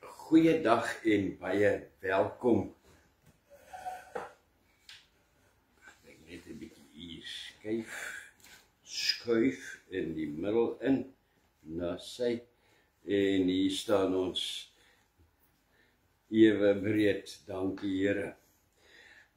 Goeiedag en baie welkom. Ek net 'n bietjie hier skuif in die middel in, na sy, en hier staan ons ewe breed, dankie Here.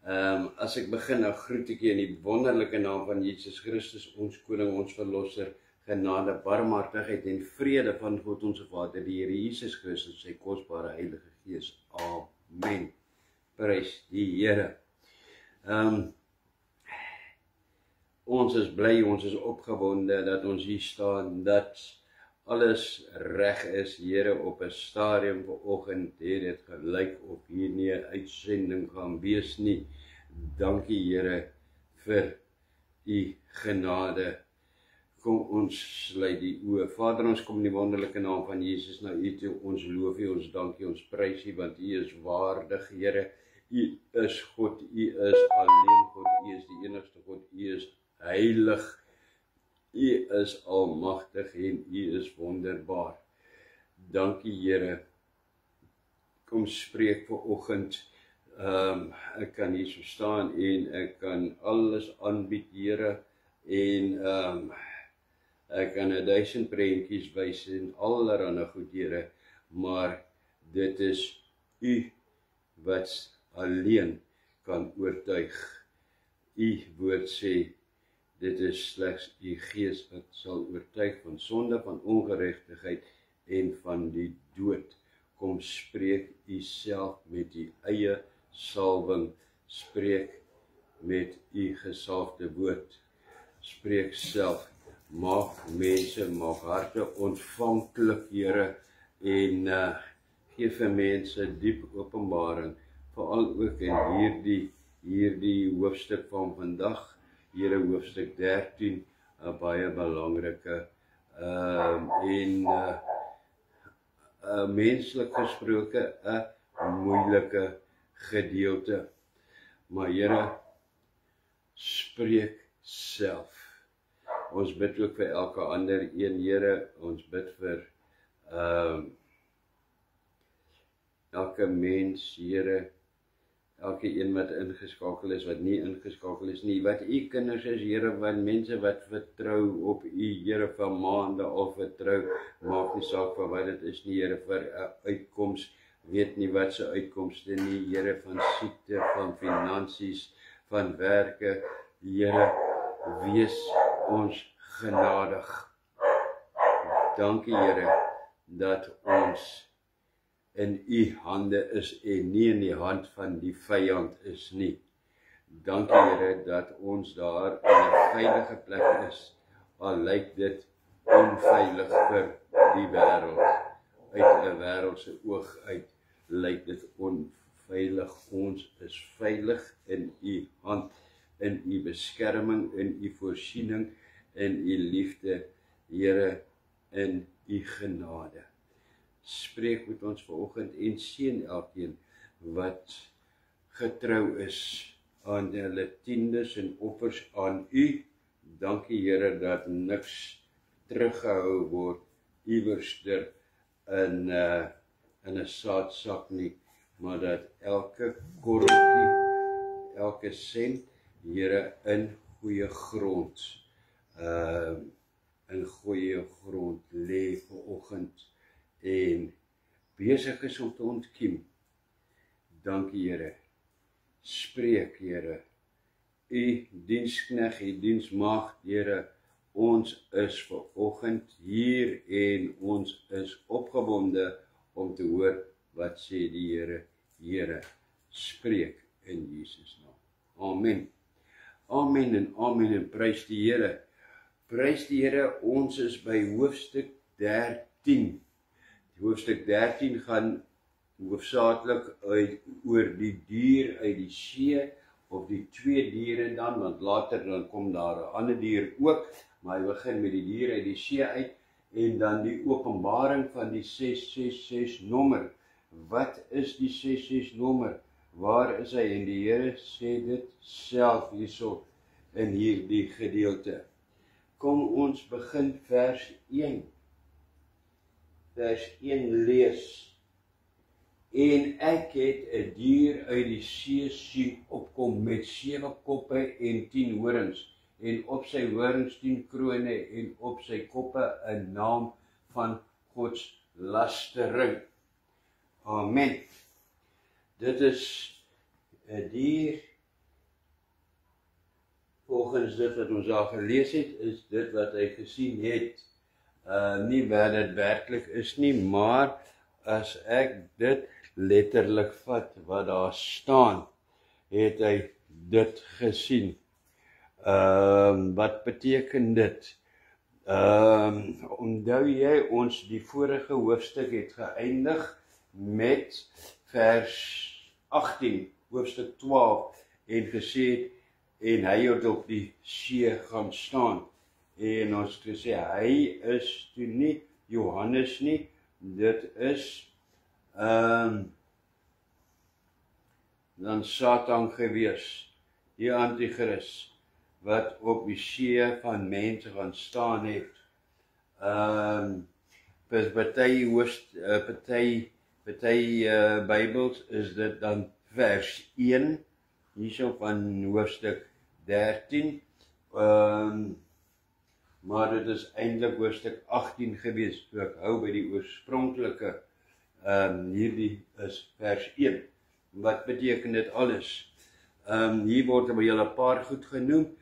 As ek begin, nou groet ek in die wonderlike naam van Jesus Christus, ons koning, ons verlosser, genade, barmhartigheid en vrede van God ons Vader, die Here Jesus Christus, sy kosbare Heilige Gees. Amen. Prys die Here. Ons is bly, ons is opgewonde dat ons hier staan, dat alles reg is, Here. Op 'n stadium vanoggend het dit gelyk of hier nie 'n uitsending gaan wees nie. Dankie Here vir u genade. Kom ons sluit die oë. Vader, ons kom in die wonderlike naam van Jesus na u toe. Ons loof u, ons dankie, ons prys u, want u is waardig, Here. U is God, u is alleen God, u is die enigste God, u is heilig. U is almagtig en u is wonderbaar. Dankie Here. Kom spreek vanoggend. Ek kan hier so staan en ek kan alles aanbied, Here, en ek kan 1000 prentjies wys en allerhande goed, Here, maar dit is u wat alleen kan oortuig. U woord sê, dit is slegs u Gees wat sal oortuig van sonde, van ongeregtigheid en van die dood. Kom spreek u self met u eie salwing, spreek met u gesalfde woord. Spreek self, maak mense, maak harte ontvanklik, Here, en gee vir mense diep openbaring, veral ook in hierdie hoofstuk van vandag, Here, hoofstuk 13, 'n baie belangrike menslik gesproke 'n moeilike gedeelte. Maar Here, spreek self. Ons bid ook vir elke ander een, Here. Ons bid vir elke mens, Here. Elke een wat ingeskakel is, wat nie ingeskakel is nie, wat u kinders is, Here, want mense wat vertrou op u, Here, vir maande al vertrou, maak nie saak van wat dit is nie, Here, vir 'n uitkoms, weet nie wat se uitkomste nie, Here, van siekte, van finansies, van werke, Here, wees ons genadig. Dankie, Here, dat ons in u hande is en nie in die hand van die vyand is nie. Dankie Here dat ons daar in 'n veilige plek is, al lyk dit onveilig vir die wêreld. Uit 'n wêreldse oog uit lyk dit onveilig. Ons is veilig in u hand, in u beskerming, in u voorsiening, in u liefde, Here, in u genade. Spreek met ons vanoggend en seën elkeen wat getrou is aan hulle tiendes en offers aan u. Dankie Here dat niks teruggehou word iewerster in 'n saadsak nie, maar dat elke korreltjie, elke sent, Here, in goeie grond, lê vanoggend en besig is om te ontkiem. Dankie Here. Spreek Here. U diensknegt, u diensmaagd, Here, ons is vanoggend hier en ons is opgewonde om te hoor wat sê die Here. Here, spreek in Jesus naam. Amen. Amen en prys die Here. Prys die Here, ons is by hoofstuk 13. Hoofstuk 13 gaan hoofsaaklik oor die dier uit die see, of die twee diere dan, want later dan kom daar 'n ander dier ook, maar hy begin met die dier uit die see uit, en dan die openbaring van die 666 nommer. Wat is die 66 nommer? Waar is hy? En die Here sê dit self hierso in hierdie gedeelte. Kom ons begin vers 1. Vers 1 lees. En ek het 'n dier uit die see sien opkom met 7 koppe en 10 horings, en op sy horings 10 krone, en op sy koppe 'n naam van godslastering. Amen. Dit is 'n dier, volgens dit wat ons al gelees het, is dit wat hy gesien het. Nie wat dit werklik is nie, maar as ek dit letterlik vat wat daar staan, het hy dit gesien. Wat beteken dit? Onthou jy, ons die vorige hoofstuk het geëindig met vers 18, hoofstuk 12, en gesê het, en hy het op die see gaan staan. En ons het gesê, hy is toe nie Johannes nie, dit is dan Satan gewees, die Antichrist, wat op die see van mense gaan staan het. Party Bybels is dit dan vers 1, hierso van hoofstuk 13, maar dit is eintlik hoofstuk 18 gewees, so ek hou by die oorspronklike, hierdie is vers 1. Wat beteken dit alles? Hier word by julle 'n paar goed genoem,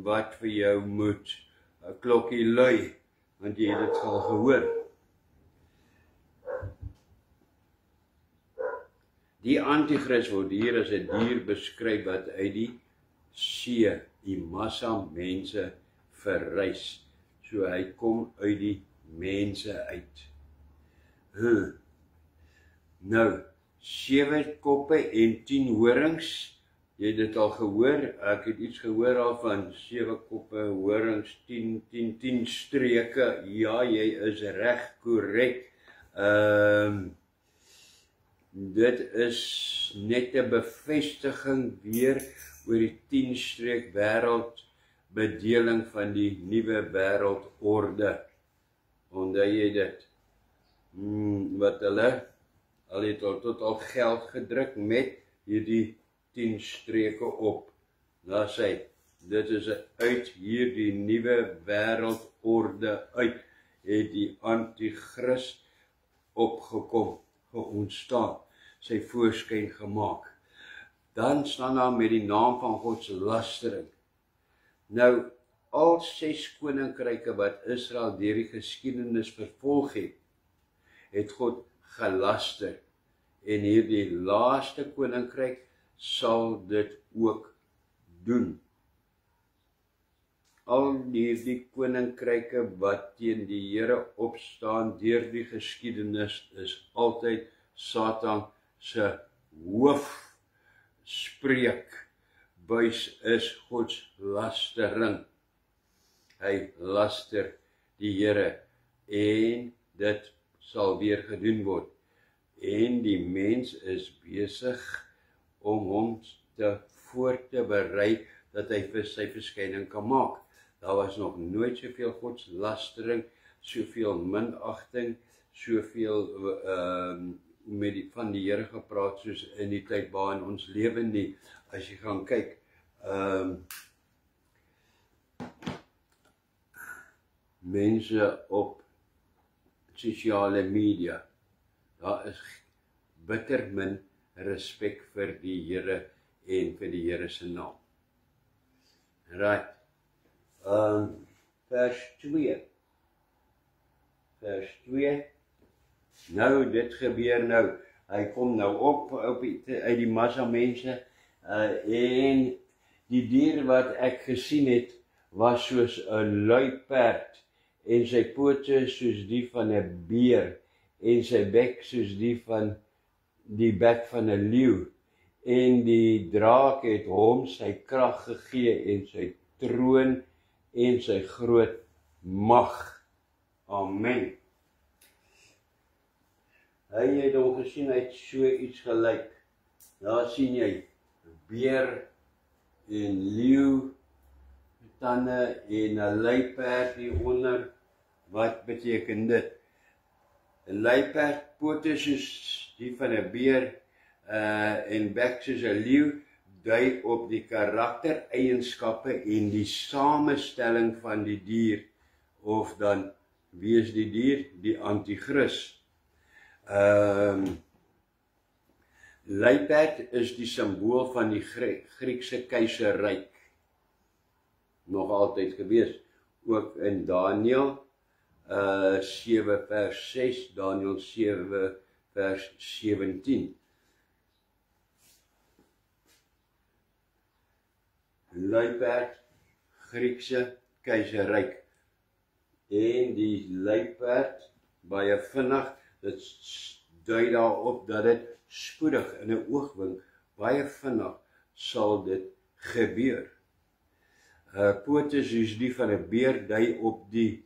wat vir jou moet 'n klokkie lui, want jy het dit al gehoor. Die Antichrist word hier as 'n dier beskryf wat uit die see, die massa mense verrys. So hy kom uit die mense uit. Nou, 7 koppe en 10 horings. Jy het dit al gehoor, ek het iets gehoor al van 7 koppe, horings, 10 streke. Ja, jy is reg, korrek. Dit is net 'n bevestiging weer oor die 10 streek wêreldbedeling van die nuwe wêreldorde. Onthou jy dit? Wat hulle al het tot al geld gedruk met hierdie 10 streke op. Daar sê, dit is uit hierdie nuwe wêreldorde uit, het die Antichrist opgekom, ontstaan, sy voorskyn gemaak. Dan staan daar met die naam van godslastering. Nou, al 6 koninkryke wat Israel deur die geskiedenis vervolg het God gelaster. En hierdie laaste koninkryk sal dit ook doen. Al die koninkryke wat teen die Here opstaan deur die geskiedenis is altyd Satan se hoofspreekbuis is godslastering. Hy laster die Here en dit sal weer gedoen word. En die mens is besig om hom voor te berei dat hy vir sy verskyning kan maak. Daar was nog nooit soveel godslastering, soveel minagting, soveel van die Here gepraat soos in die tyd waarin ons lewe nie. As jy gaan kyk, mense op sosiale media, daar is bitter min respek vir die Here en vir die Here se naam. Right. Vers 2. Nou, dit gebeur nou. Hy kom nou op uit die massa mense, en die dier wat ek gesien het, was soos 'n luiperd, en sy pote soos die van 'n beer, en sy bek soos die bek van 'n leeu, en die draak het hom sy krag gegee, en sy troon, en sy groot mag. Amen. Hy het hom gesien, hy het so iets gelyk. Daar sien jy, beer en leeu, tande en 'n luiperd hieronder. Wat beteken dit? 'n Luiperd, pote soos die van 'n beer en bek soos 'n leeu, dui op die karaktereienskappe en die samestelling van die dier, of dan, wie is die dier? Die anti-kris. Luiperd is die simbool van die Griekse keiserryk, nog altyd gewees, ook in Daniël 7 vers 6, Daniël 7 vers 17. Luiperd, Griekse keiserryk. En die luiperd, baie vinnig, dit dui daarop dat dit spoedig in 'n oogwink, baie vinnig sal dit gebeur. Pote soos die van 'n beer dui op die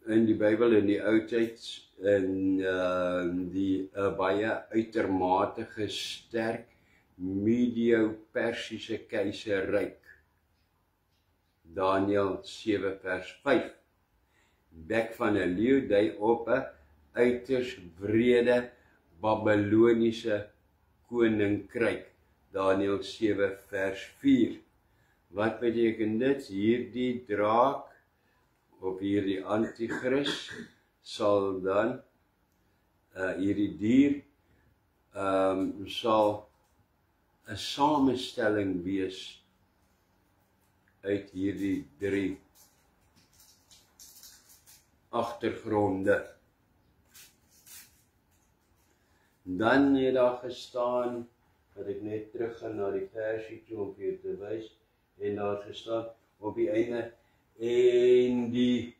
in die Bybel in die Ou Tyd in die baie uitermate sterk Medio-Persiese keiserryk. Daniël 7 vers 5. Bek van 'n leeu dui op 'n uiters wrede Babyloniese koninkryk. Daniël 7 vers 4. Wat beteken dit? Hierdie draak of hierdie anti-kris sal dan hierdie dier sal 'n samestelling wees uit hierdie 3 agtergronde. Dan het daar gestaan, dat ek net terug gaan na die versie toe om vir te wys, en daar gestaan op die einde, en die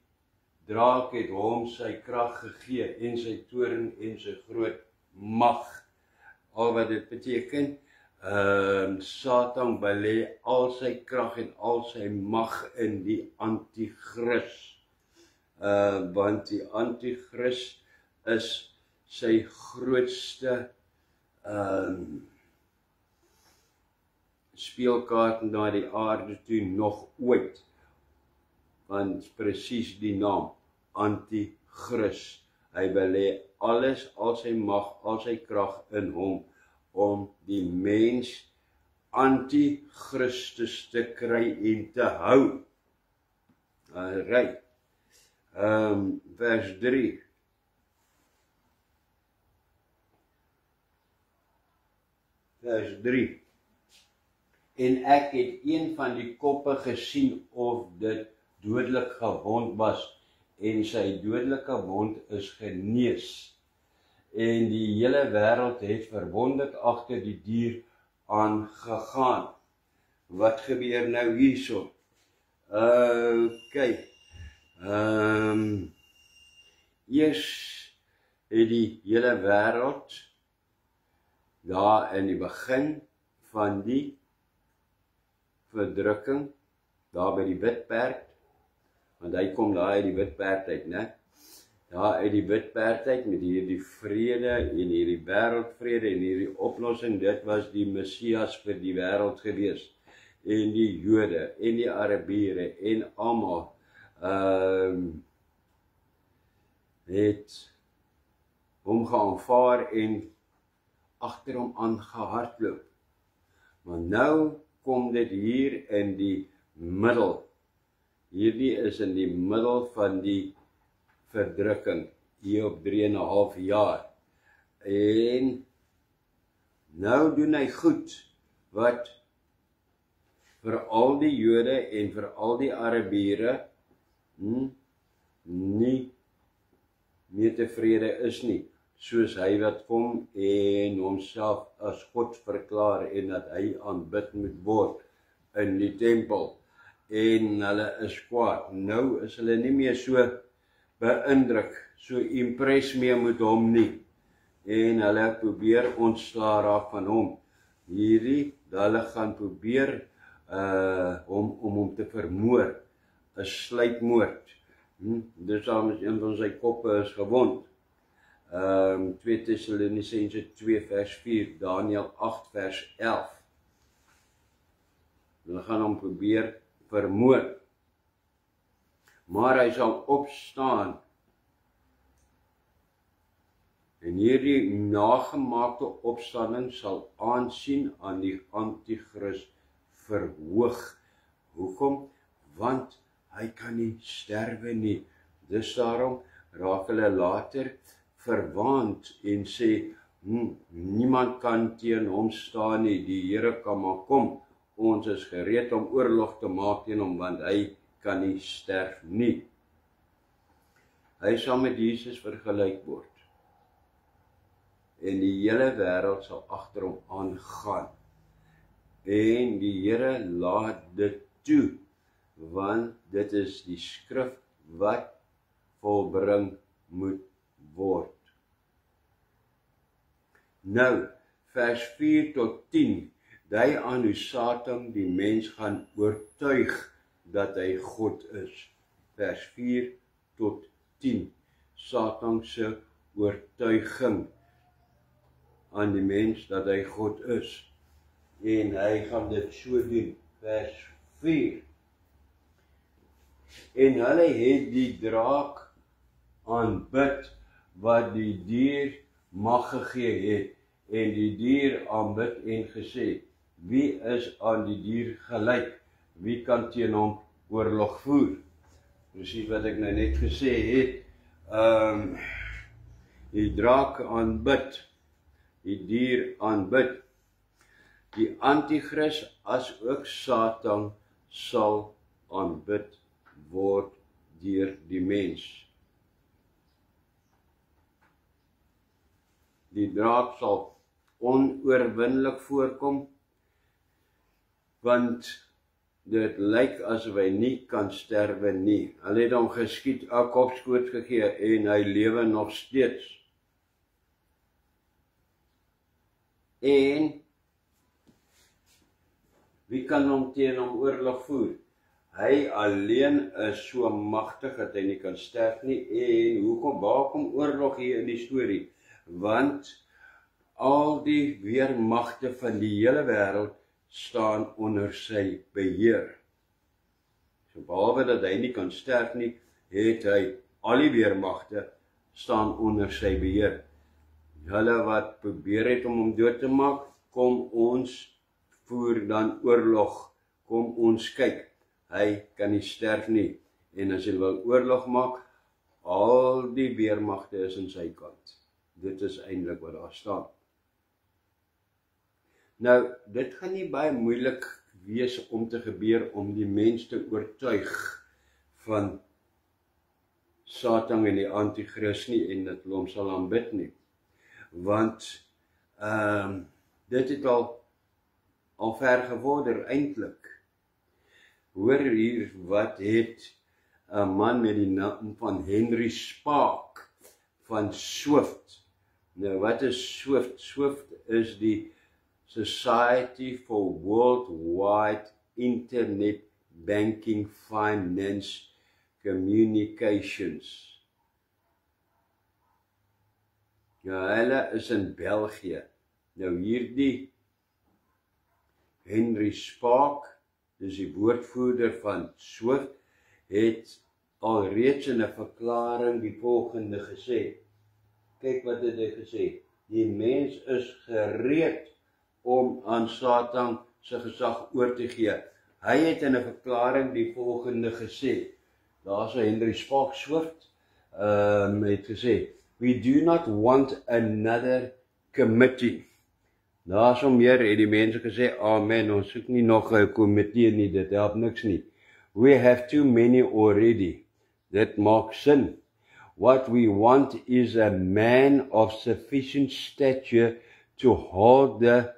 draak het hom sy krag gegee, en sy toorn en sy groot mag. Al wat dit beteken, Satan belê al sy krag en al sy mag in die anti-kris. Want die anti-kris is sy grootste speelkaart na die aarde toe nog ooit. Want presies die naam, anti-kris. Hy belê alles, al sy mag, al sy krag in hom, om die mens anti-Christus te kry en te hou. Alright. Vers 3. Vers 3. En ek het een van die koppe gesien of dit dodelik gewond was, en sy dodelike wond is genees. En die hele wêreld het verwonderd agter die dier aangegaan. Wat gebeur nou hierso? Kyk. Eers het die hele wêreld daar in die begin van die verdrukking, daar by die witperd, want hy kom daar uit die witperd uit, né? Daar uit die witperd uit met hierdie vrede en hierdie wêreldvrede en hierdie oplossing, dit was die Messias vir die wêreld gewees. En die Jode en die Arabiere en almal het hom geaanvaar en agter hom aangehardloop. Maar nou kom dit hier in die middel. Hierdie is in die middel van die verdrukking, hier op 3,5 jaar. En nou doen hy goed, wat vir al die Jode en vir al die Arabiere nie meer tevrede is nie, soos hy wat kom en homself as God verklaar en dat hy aanbid moet word in die tempel. En hulle is kwaad. Nou is hulle nie meer so beïndruk, so impress meer met hom nie. En hulle probeer ontslaa raak van hom. Hierdie, hulle gaan probeer om hom te vermoor, 'n sluipmoord. Dis al met een van sy koppe is gewond. 2 Tessalonisense 2 vers 4, Daniël 8 vers 11. Hulle gaan hom probeer vermoord. Maar hy sal opstaan. En hierdie nagemaakte opstanding sal aansien aan die anti-kris verhoog. Hoekom? Want hy kan nie sterwe nie. Dis daarom raak hulle later verwaand en sê, niemand kan teen hom staan nie, die Here kan maar kom, ons is gereed om oorlog te maak teen hom, want hy kan nie sterf nie. Hy sal met Jesus vergelyk word. En die hele wêreld sal agter hom aangaan. En die Here laat dit toe, want dit is die skrif wat volbring moet word. Nou, vers 4 tot 10, dui aan hoe Satan die mens gaan oortuig dat hy God is. Vers 4 tot 10, Satan se oortuiging aan die mens dat hy God is. En hy gaan dit so doen, vers 4. En hulle het die draak aanbid wat die dier mag gegee het, en die dier aanbid en gesê, wie is aan die dier gelyk? Wie kan teen hom oorlog voer? Presies wat ek nou net gesê het, die draak aanbid, die dier aanbid, die anti-kris as ook Satan sal aanbid word deur die mens. Die draak sal onoorwinnelik voorkom, want dit lyk asof hy nie kan sterwe nie. Hulle het hom geskiet, 'n kopskoot gegee en hy lewe nog steeds. En wie kan hom teen hom oorlog voer? Hy alleen is so magtig dat hy nie kan sterf nie. En waar kom oorlog hier in die storie? Want al die weermagte van die hele wêreld staan onder sy beheer. So behalwe dat hy nie kan sterf nie, het hy al die weermagte staan onder sy beheer. Hulle wat probeer het om hom dood te maak, kom ons voer dan oorlog, kom ons kyk. Hy kan nie sterf nie, en as hy wil oorlog maak, al die weermagte is aan sy kant. Dit is eintlik wat daar staan. Nou, dit gaan nie baie moeilik wees om te gebeur om die mens te oortuig van Satan en die anti-kris nie, en dat hulle hom sal aanbid nie. Want dit het al ver gevorder eintlik. Hoor hier wat het 'n man met die naam van Henry Spaak van Swift. Nou wat is Swift? Swift is die Society for Worldwide Internet Banking Finance Communications. Ja, hulle is in België. Nou hierdie Henry Spaak, dis die woordvoerder van Swift, het alreeds in 'n verklaring die volgende gesê. Kyk wat het hy gesê. Die mens is gereed om aan Satan se gesag oor te gee. Hy het in 'n verklaring die volgende gesê. Daar's 'n Henry Spaak Swift het gesê, we do not want another committee. Daar's hom meer het die mense gesê, amen, ons soek nie nog 'n komitee nie, dit help niks nie. We have too many already. Dit maak sin. What we want is a man of sufficient stature to hold the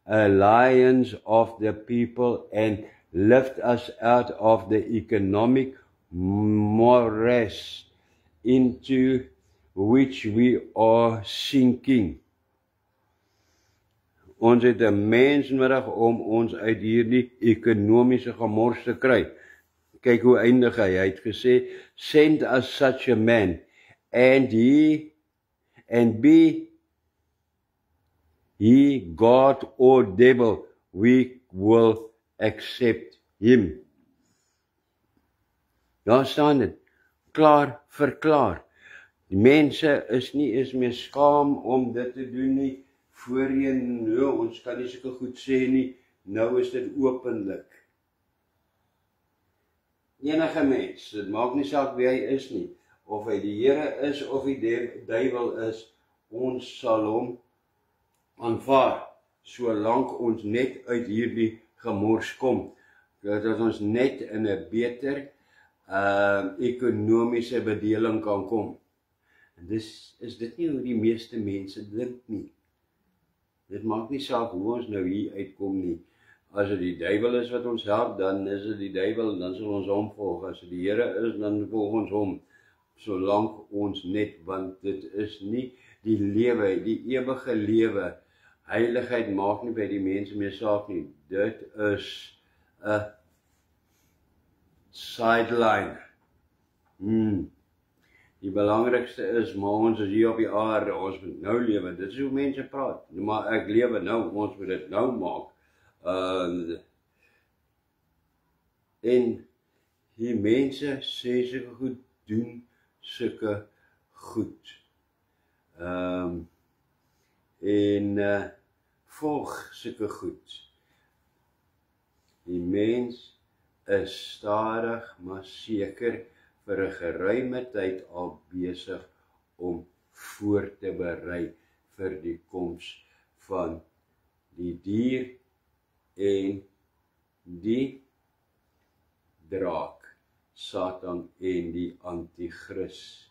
alliance of the people and lift us out of the economic morass into which we are sinking. Ons het 'n mens nodig om ons uit hierdie ekonomiese gemors te kry. Kyk hoe eindig hy. Hy het gesê, send us such a man, and he and be he God or devil, we will accept him. Daar staan dit, klaar verklaar. Die mense is nie eens meer skaam om dit te doen nie. Voorheen, ons kan nie sulke goed sê nie, nou is dit openlik. Enige mens, dit maak nie saak wie hy is nie, of hy die Here is of die duiwel is, ons sal hom aanvaar, solank ons net uit hierdie gemors kom, dat ons net in 'n beter ekonomiese bedeling kan kom. En is dit nie hoe die meeste mense dink nie. Dit maak nie saak hoe ons nou hier uitkom nie. As dit die duiwel is wat ons help, dan is dit die duiwel, dan sal ons hom volg. As dit die Here is, dan volg ons hom. Solank ons net, want dit is nie die lewe, die ewige lewe. Heiligheid maak nie by die mense meer saak nie. Dit is 'n sideline. Die belangrikste is, maar ons is hier op die aarde, ons moet nou lewe. Dit is hoe mense praat. Maar ek lewe nou, ons moet dit nou maak. En die mense sê sulke goed, doen sulke goed. Volg sulke goed. Die mens is stadig, maar seker vir 'n geruime tyd al besig om voor te berei vir die koms van die dier en die draak, Satan en die anti-kris.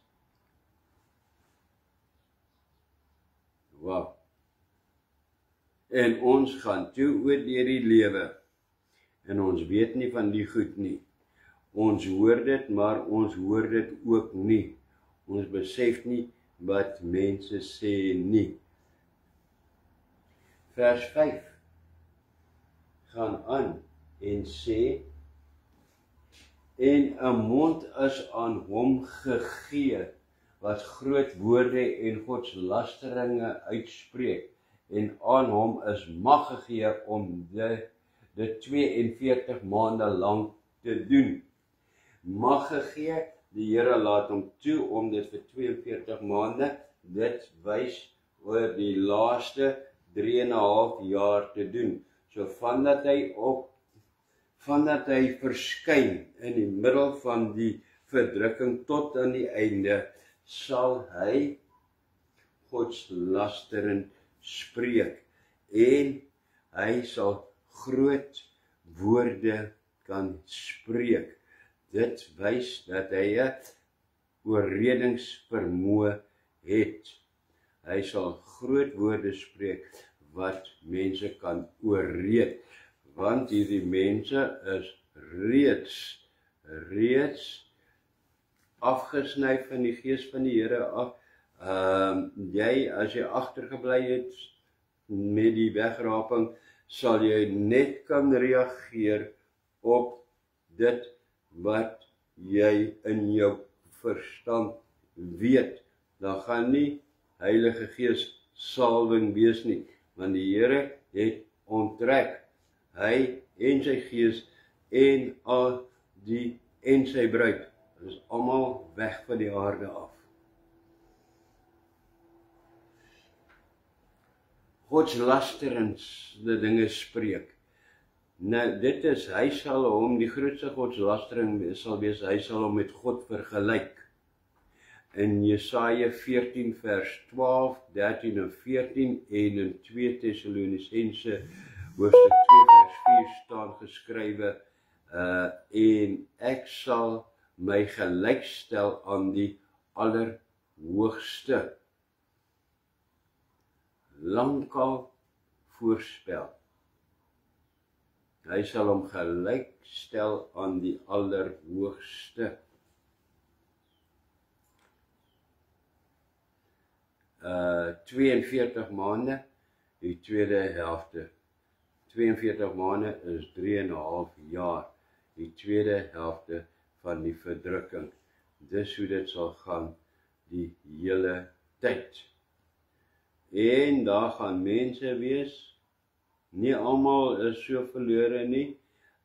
Wow. En ons gaan toe oor deur die lewe, en ons weet nie van die goed nie. Ons hoor dit, maar ons hoor dit ook nie. Ons besef nie wat mense sê nie. Vers 5 gaan aan en sê, en 'n mond is aan hom gegee, wat groot woorde en godslasteringe uitspreek, en aan hom is mag gegee om dit 42 maande lank te doen. Mag gegee, die Here laat hom toe om dit vir 42 maande, dit wys oor die laaste 3,5 jaar te doen. So vandat hy verskyn in die middel van die verdrukking tot aan die einde, sal hy godslasterend spreek, en hy sal groot woorde kan spreek. Dit wys dat hy 'n oorredingsvermoë het. Hy sal groot woorde spreek wat mense kan oorreed, want hierdie mense is reeds afgesny van die gees van die Here af. As jy agtergebly het met die wegraping, sal jy net kan reageer op dit wat jy in jou verstand weet. Dan gaan nie Heilige Gees salwing wees nie, want die Here het onttrek. Hy en sy Gees en sy bruid is almal weg van die aarde af. Godslasterende dinge spreek. Nou, dit is, hy sal hom, die grootste godslastering sal wees, hy sal hom met God vergelyk. In Jesaja 14 vers 12, 13 en 14 en in 2 Tessalonisense hoofstuk 2 vers 4 staan geskrywe, en ek sal my gelykstel aan die Allerhoogste. Lankal voorspel. Hy sal hom gelykstel aan die Allerhoogste. 42 maande, die tweede helfte. 42 maande is 3,5 jaar, die tweede helfte van die verdrukking. Dis hoe dit sal gaan die hele tyd. en daar gaan mense wees, nie almal is so verlore nie,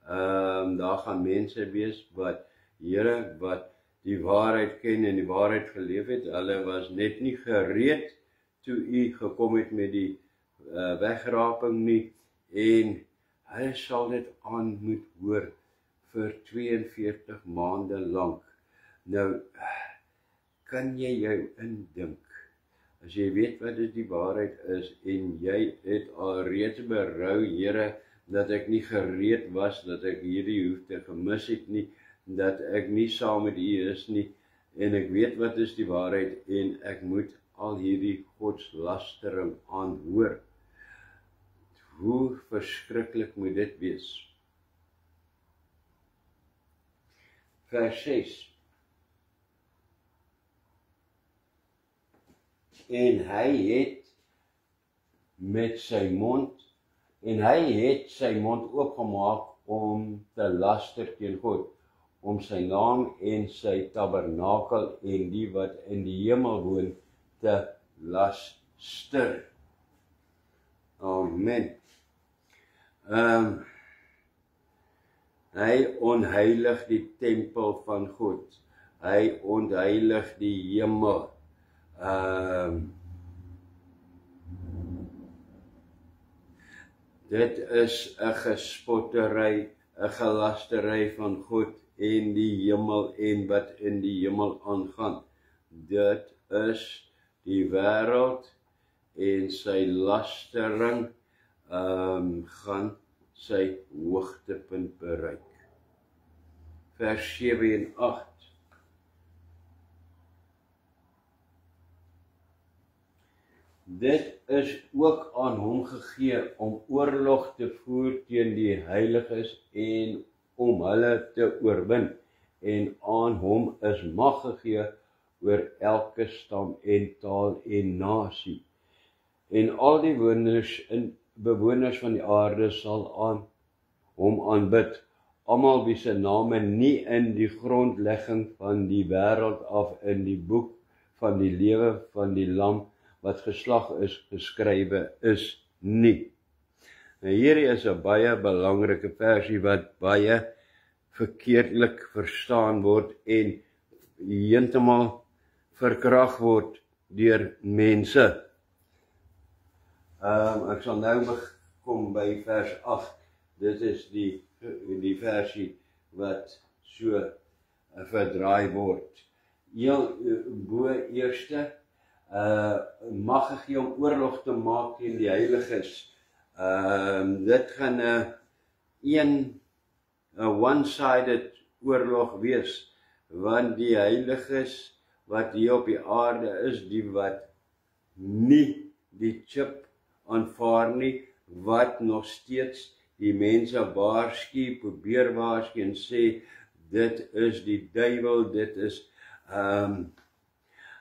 daar gaan mense wees wat, Here, wat die waarheid ken en die waarheid geleef het, hulle was net nie gereed toe u gekom het met die wegraping nie, en hulle sal dit aan moet hoor vir 42 maande lank. Nou, kan jy jou indink, as jy weet wat dit die waarheid is, en jy het alreeds berou, Here, dat ek nie gereed was, dat ek hierdie hoefte gemis het nie, dat ek nie saam met u is nie, en ek weet wat is die waarheid, en ek moet al hierdie godslastering aanhoor. Hoe verskriklik moet dit wees? Vers 6. En hy het met sy mond, en hy het sy mond oopgemaak om te laster teen God, om sy naam en sy tabernakel en die wat in die hemel woon te laster. Amen. Hy onheilig die tempel van God. Hy onheilig die hemel. Dit is 'n gespottery, 'n gelastery van God en die hemel en wat in die hemel aangaan. Dit is die wêreld en sy lastering gaan sy hoogtepunt bereik. Vers 7 en 8. Dit is ook aan hom gegee om oorlog te voer teen die heiliges en om hulle te oorwin. En aan hom is mag gegee oor elke stam en taal en nasie. En al die bewoners van die aarde sal aan hom aanbid, almal wie se name nie in die grondlegging van die wêreld af in die boek van die lewe van die lam wat geslag is geskrywe is nie. Nou hierdie is 'n baie belangrike versie wat baie verkeerdelik verstaan word en heeltemal verkrag word deur mense. Ek sal nou kom by vers 8. Dit is die versie wat so verdraai word. Heel bo eerste, mag gegee om oorlog te maak teen die heiliges. Dit gaan 'n one-sided oorlog wees, want die heiliges wat hier op die aarde is, die wat nie die chip aanvaar nie, wat nog steeds die mense waarsku, probeer waarsku en sê, dit is die duiwel, dit is,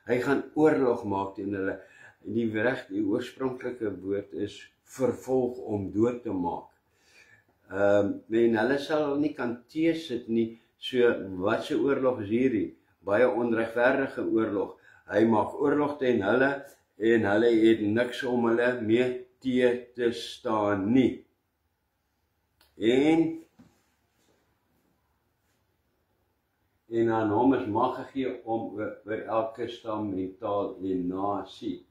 hy gaan oorlog maak teen hulle. Die oorspronklike woord is vervolg om dood te maak. En hulle sal nie kan teesit nie, so wat se oorlog is hierdie? Baie onregverdige oorlog. Hy maak oorlog teen hulle, en hulle het niks om hulle mee te staan nie. En aan hom is mag gegee om oor elke stam en taal en nasie.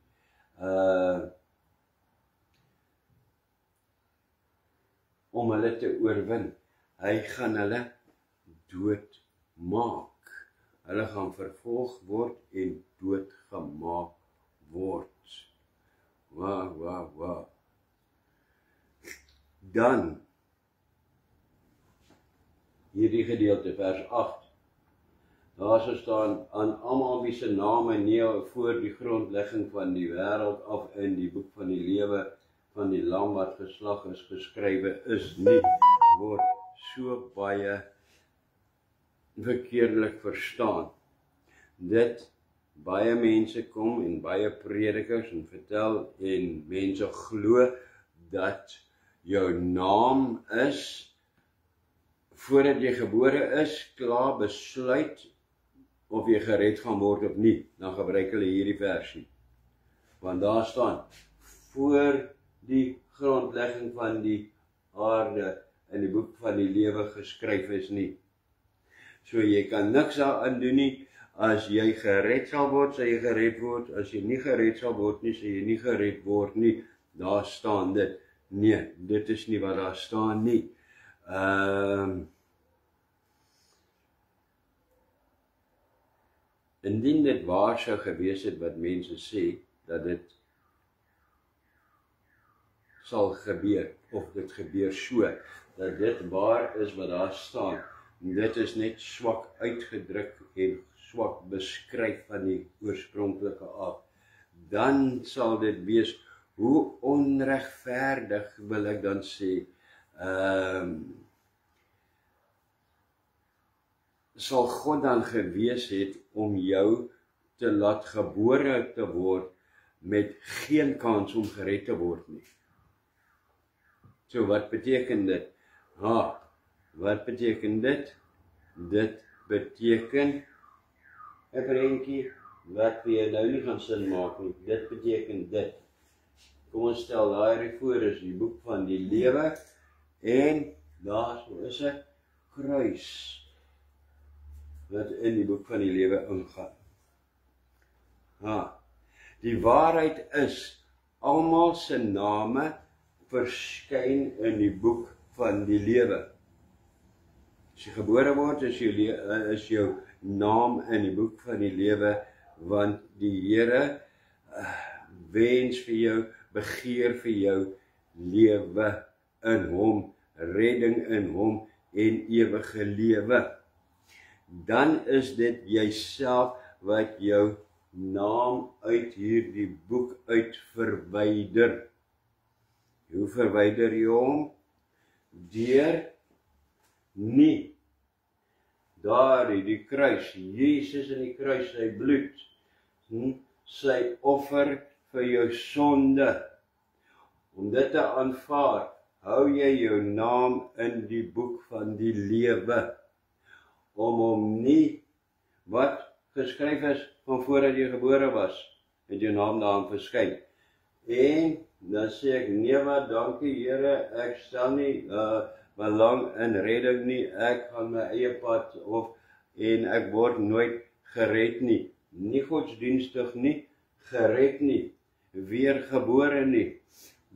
Om hulle te oorwin. Hy gaan hulle dood maak. Hulle gaan vervolg word en doodgemaak word. Wow. Dan, hierdie gedeelte, vers 8. Daar sal staan, aan almal wie se name nie voor die grondlegging van die wêreld af in die boek van die lewe van die lam wat geslag is geskrywe is nie, word so baie verkeerdelik verstaan. Dit baie mense kom en baie predikers en vertel en mense glo dat jou naam is voordat jy gebore is, klaar besluit of jy gered gaan word of nie. Dan gebruik hulle hierdie versie. Want daar staan, voor die grondlegging van die aarde in die boek van die lewe geskryf is nie. So jy kan niks daaraan doen nie. As jy gered sal word, sal jy gered word. As jy nie gered sal word nie, sal jy nie gered word nie. Daar staan dit. Nee, dit is nie wat daar staan nie. Indien dit waar sou gewees het wat mense sê, dat dit sal gebeur, of dit gebeur so, dat dit waar is wat daar staan, dit is net swak uitgedruk en swak beskryf van die oorspronklike aard, dan sal dit wees, hoe onregverdig wil ek dan sê, sal God dan gewees het om jou te laat gebore te word met geen kans om gered te word nie. So wat beteken dit? Wat beteken dit? Dit beteken, 'n prentjie wat vir nou nie gaan sin maak nie. Dit beteken dit. Kom ons stel daai voor is die boek van die lewe en daar is 'n kruis wat in die boek van die lewe ingaan. Die waarheid is, almal se name verskyn in die boek van die lewe. As jy gebore word, is jou naam in die boek van die lewe, want die Here wens vir jou, begeer vir jou lewe in hom, redding in hom en ewige lewe. Dan is dit jouself wat jou naam uit hierdie boek uit verwyder. Hoe verwyder jy hom? Deur nie die kruis, Jesus in die kruis, sy bloed, sy offer vir jou sonde, om dit te aanvaar, hou jy jou naam in die boek van die lewe, om hom nie, wat geskryf is van voordat jy gebore was, het jou naam daarin verskyn. En dan sê ek, nee wat, dankie Here, ek stel nie belang in redding nie, ek gaan my eie pad en ek word nooit gered nie. Nie godsdienstig nie, gered nie, weergebore nie,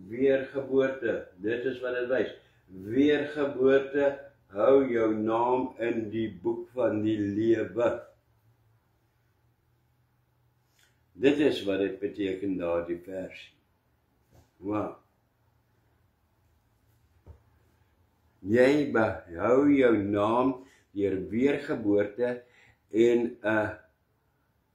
weergeboorte, dit is wat dit wys. Weergeboorte, hou jou naam in die boek van die lewe. Dit is wat dit beteken daar die versie. Wow. Jy behou jou naam deur weergeboorte en 'n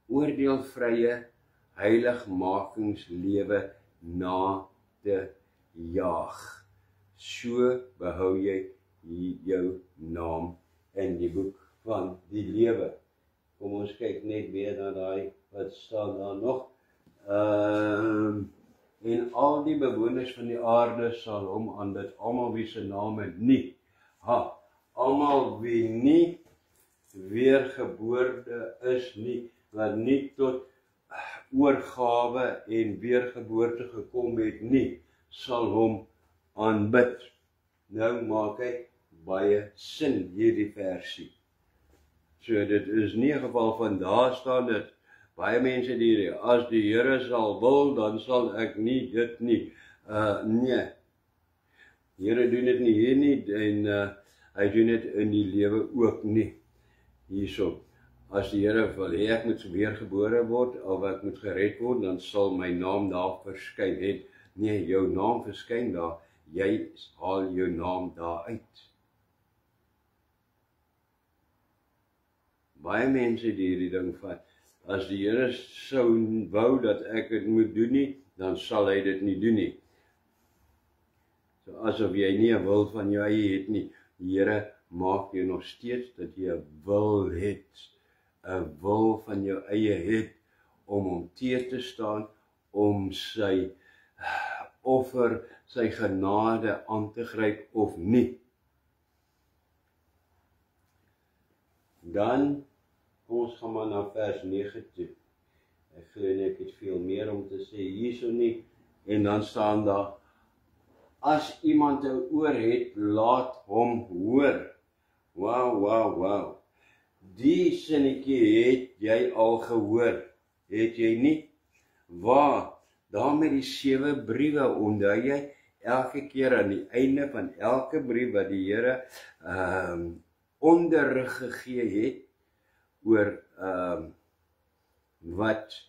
oordeelvrye heiligmakingslewe na te jaag. So behou jy jou naam in die boek van die lewe. Kom ons kyk net weer na daai, wat staan daar nog? En al die bewoners van die aarde sal hom aanbid, almal wie se name nie, almal wie nie weergebore is nie, wat nie tot oorgawe en weergeboorte gekom het nie, sal hom aanbid. Nou maak hy baie sin hierdie versie. So dit is nie 'n geval van daar staan dit, baie mense die as die Here sal wil, dan sal ek nie dit nie. Nee. Die Here doen dit nie hier nie, en hy doen dit in die lewe ook nie. Hierso. As die Here wil hê ek moet weergebore word, of ek moet gered word, dan sal my naam daar verskyn. Nee, jou naam verskyn daar, jy haal jou naam daar uit. Baie mense die hierdie ding vat, as die Here sou wou dat ek dit moet doen nie, dan sal hy dit nie doen nie. So asof jy nie 'n wil van jou eie het nie. Die Here maak jou nog steeds dat jy 'n wil het, 'n wil van jou eie het, om hom teer te staan, om sy offer, sy genade aan te gryp of nie. Dan, kom ons gaan maar na vers 9 toe. Ek glo nie ek het veel meer om te sê hierso nie, En dan staan daar, as iemand 'n oor het, laat hom hoor. Wow. Die sinnetjie het jy al gehoor, het jy nie? Waar? Daar met die 7 briewe, onthou jy, elke keer aan die einde van elke brief wat die Here onderrig gegee het, oor wat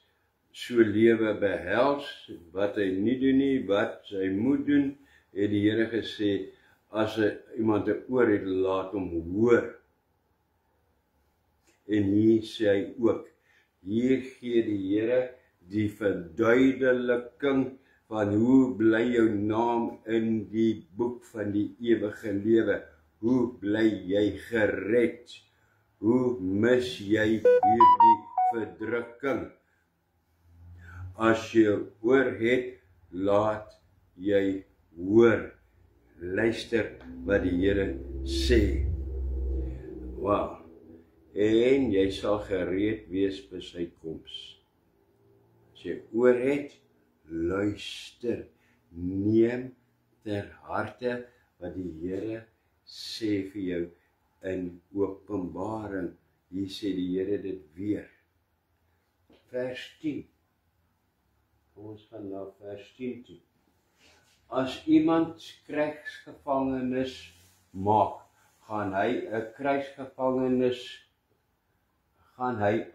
so lewe behels, wat hy nie doen nie, wat hy moet doen, het die Here gesê, as iemand 'n oor het, laat hom hoor. En hier sê hy ook, hier gee die Here die verduideliking van hoe bly jou naam in die boek van die ewige lewe. Hoe bly jy gered? Hoe mis jy hierdie verdrukking? As jy oor het, laat jy hoor. Luister wat die Here sê. Wow. En jy sal gereed wees by sy koms. As jy oor het, luister. Neem ter harte wat die Here sê vir jou in Openbaring. Hier sê die Here dit weer. Vers 10. Ons gaan na vers 10 toe. As iemand krygsgevangenes maak, gaan hy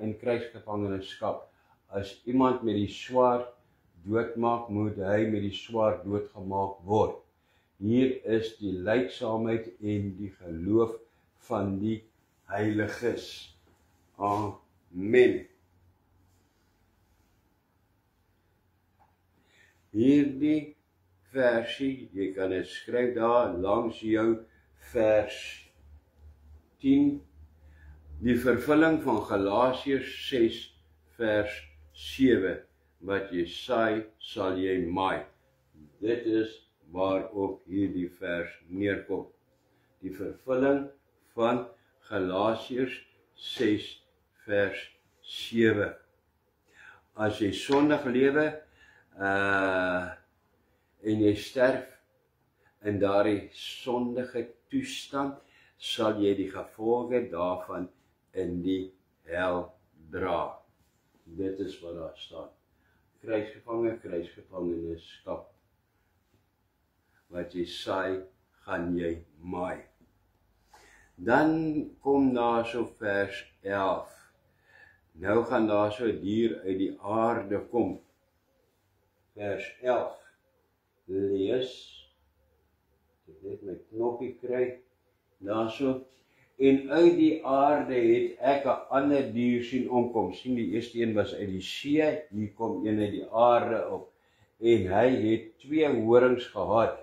in krygsgevangenskap. As iemand met die swaard doodmaak, moet hy met die swaard doodgemaak word. Hier is die lydsaamheid en die geloof van die heiliges. Amen. Hierdie versie, jy kan dit skryf daar langs jou vers 10, die vervulling van Galasiërs 6 vers 7, wat jy saai, sal jy maai. Dit is waarop hierdie vers neerkom. Die vervulling van Galasiërs 6 vers 7. As jy sondig lewe, en jy sterf in daardie sondige toestand, sal jy die gevolge daarvan in die hel dra. Dit is wat daar staan. Krygsgevangenskap. Wat jy saai, gaan jy maai. Dan kom daar so vers 11. Nou gaan daar so 'n dier uit die aarde kom. Vers 11. Lees. Ek net my knoppie kry. Daar so. En uit die aarde het ek 'n ander dier sien omkom. Sien, die eerste een was uit die see, hier kom een uit die aarde op. En hy het 2 horings gehad,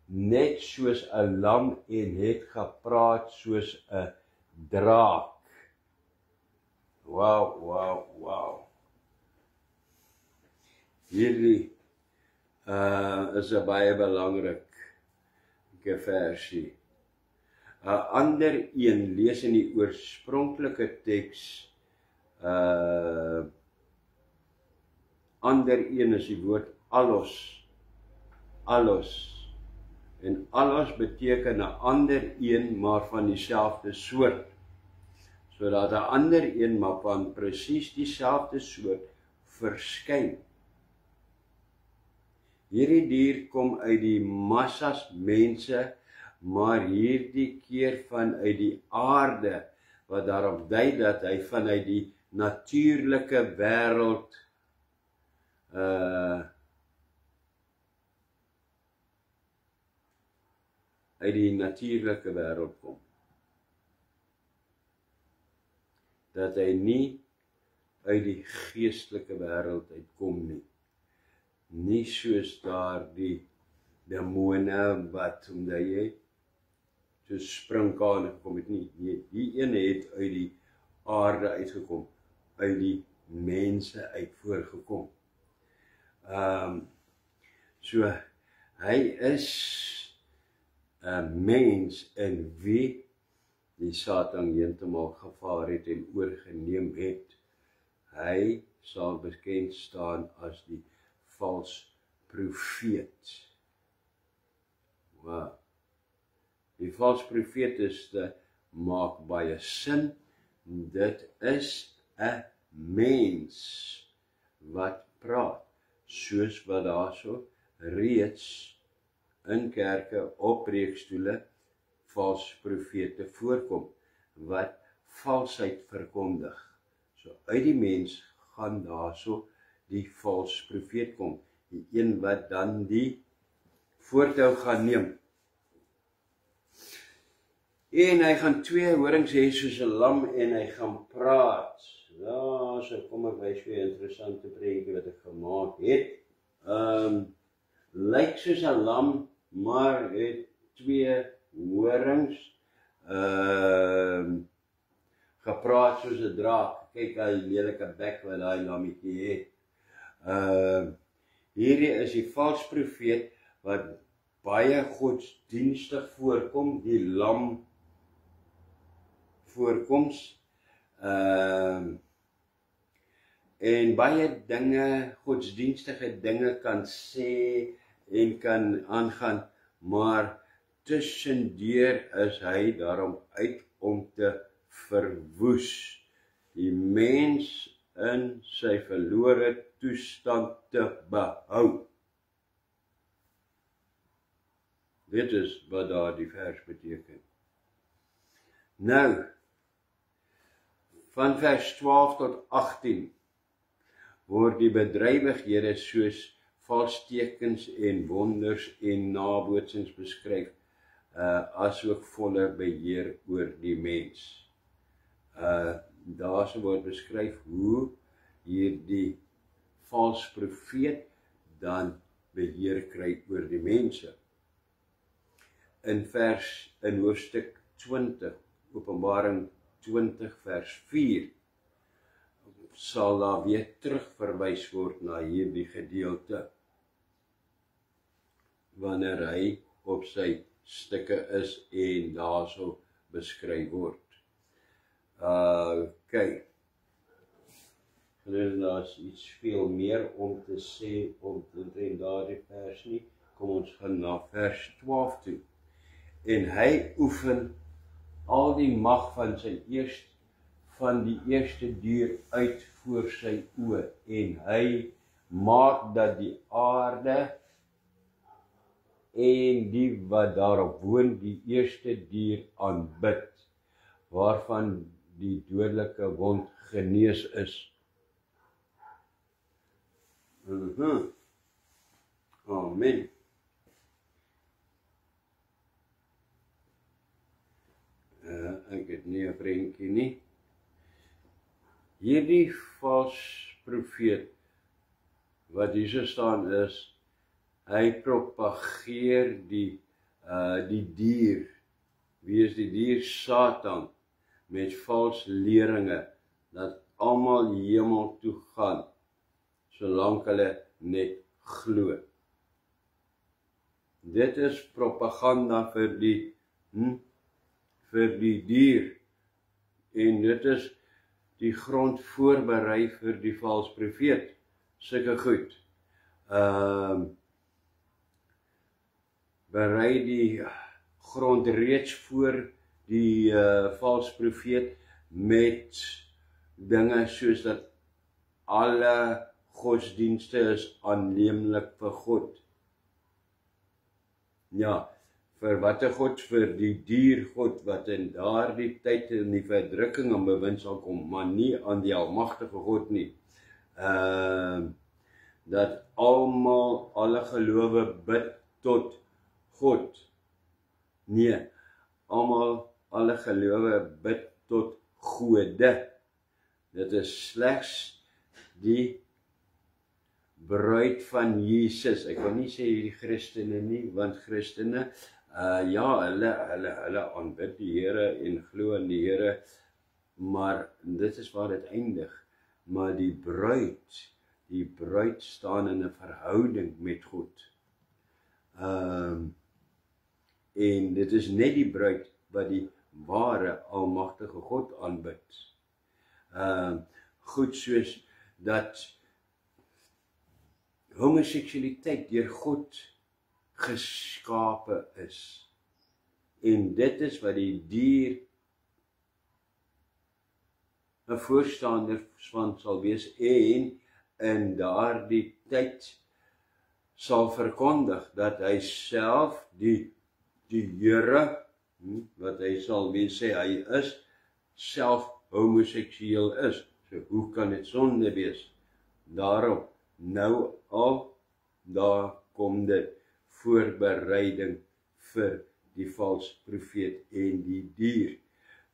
net soos 'n lam, en het gepraat soos 'n draak. Wow. Hierdie is 'n baie belangrike versie. 'n Ander een, lees in die oorspronklike teks, ander een is die woord allos. En allos beteken 'n ander een, maar van dieselfde soort. So dat 'n ander een, maar van presies dieselfde soort, verskyn. Hierdie dier kom uit die massas mense, maar hierdie keer vanuit die aarde, wat daarop dui dat hy vanuit die natuurlike wêreld kom. Dat hy nie uit die geestelike wêreld uitkom nie. Nie soos daardie demone wat omdat jy so sprinkane gekom het nie. Die ene het uit die aarde uitgekom, uit die mense uit voorgekom. So hy is 'n mens in wie die Satan heeltemal gevaar het en oorgeneem het. Hy sal bekend staan as die vals profeet. Wow. Die valse profete maak baie sin. Dit is 'n mens wat praat, soos wat daarso reeds in kerke op preekstoele valse profete voorkom, wat valsheid verkondig. So uit die mens gaan daarso die valse profeet kom, die een wat dan die voortou gaan neem. En hy gaan 2 horings hê soos 'n lam en hy gaan praat. Ja, so kom ek wys vir 'n interessante prentjie wat ek gemaak het. Lyk soos 'n lam, maar het 2 horings. Gepraat soos 'n draak. Kyk hy lelike bek wat daai lammetjie het. Hierdie is die valse profeet wat baie godsdienstig voorkom, die lam voorkoms. En baie dinge, godsdienstige dinge kan sê en kan aangaan, maar tussendeur is hy daarom uit om te verwoes, die mens in sy verlore toestand te behou. Dit is wat daar die vers beteken. Nou, van vers 12 tot 18 word die bedrywighede soos valstekens en wonders en nabootsings beskryf, asook volle beheer oor die mens. Daarso word beskryf hoe hierdie valse profeet dan beheer kry oor die mense. In hoofstuk 20, Openbaring 20 vers 4, sal daar weer terugverwys word na hierdie gedeelte, wanneer hy op sy stukke is en daarso beskryf word. Kyk, daar is iets veel meer om te sê omtrent daardie vers nie. Kom ons gaan na vers 12 toe. En hy oefen al die mag van die eerste dier uit voor sy oë, en hy maak dat die aarde en die wat daarop woon die eerste dier aanbid, waarvan die dodelike wond genees is. Amen. Ek het nie 'n prentjie nie. Hierdie valse profeet wat hier so staan is, hy propageer die dier. Wie is die dier? Satan, met valse leringe, dat almal hemel toe gaan, solank hulle net glo. Dit is propaganda vir die dier, en dit is die grond voorberei vir die valse profeet, sulke goed. Berei die grond reeds voor die valse profeet met dinge soos dat alle godsdienste is aanneemlik vir God. Ja, vir watter God? Vir die diergod wat in daardie tyd in die verdrukking aan bewind sal kom, maar nie aan die almagtige God nie. Dat almal, alle gelowe bid tot God. Nee, alle gelowe bid tot gode. Dit is slegs die bruid van Jesus. Ek wil nie sê die Christene nie, want Christene, hulle aanbid die Here en glo in die Here, maar dit is waar dit eindig. Maar die bruid staan in 'n verhouding met God. En dit is net die bruid wat die ware almagtige God aanbid. Goed soos dat homoseksualiteit deur God geskape is. En dit is wat die dier 'n voorstander van sal wees en in daardie tyd sal verkondig dat hy self die Here, wat hy sal wees sê hy is, self homoseksueel is. So hoe kan dit sonde wees? Daarom, nou al, daar kom dit voorbereiding vir die valse profeet en die dier.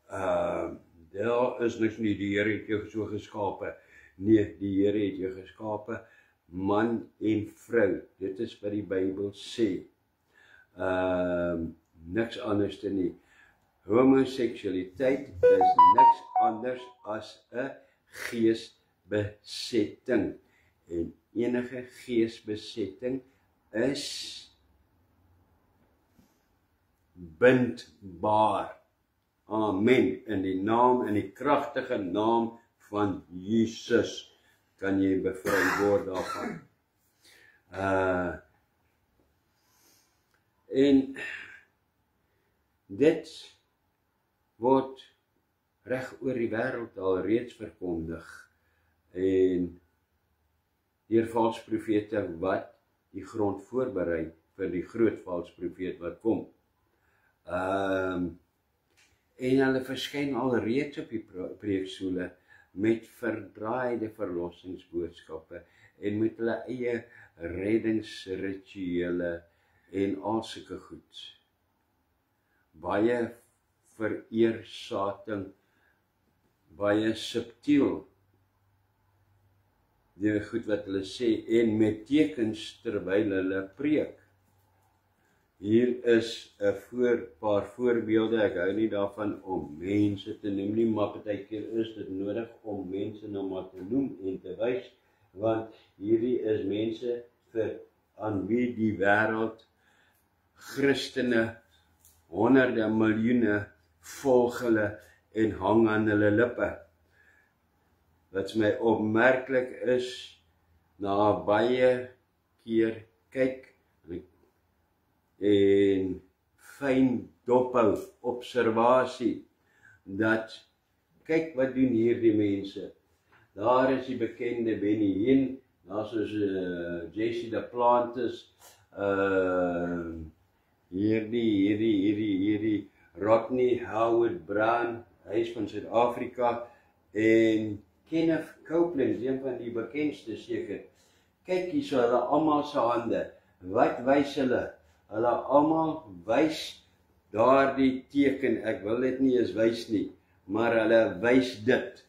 Daar is niks nie, die Here het jou so geskape. Nee, die Here het jou geskape, man en vrou. Dit is wat die Bybel sê. Niks anders te nie. Homoseksualiteit is niks anders as 'n geesbesetting. En enige geesbesetting is bindbaar. Amen. In die naam, in die kragtige naam van Jesus kan jy bevry word daarvan. En dit word reg oor die wêreld al reeds verkondig en deur valse profete wat die grond voorberei vir die groot valse profeet wat kom. En hulle verskyn al reeds op die preekstoele met verdraaide verlossingsboodskappe en met hulle eie reddingsrituele en al sulke goed. Baie vereersating, baie subtiel, die goed wat hulle sê, en met tekens terwyl hulle preek. Hier is 'n paar voorbeelde, ek hou nie daarvan om mense te noem nie, maar partykeer is dit nodig om mense nou maar te noem en te wys, want hierdie is mense aan wie die wêreld Christene, honderde miljoene volg hulle en hang aan hulle lippe. Wat my opmerklik is, na baie keer kyk en fyn dophou, observasie, dat kyk wat doen hierdie mense. Daar is die bekende Benny Hinn, daar is Jesse de Plantes, hierdie Rodney Howard Brand, hy is van Suid-Afrika, en Kenneth Copeland, een van die bekendste seker. Kyk hier so, hulle almal se hande, wat wys hulle? Hulle almal wys daardie teken, ek wil dit nie eens wys nie, maar hulle wys dit,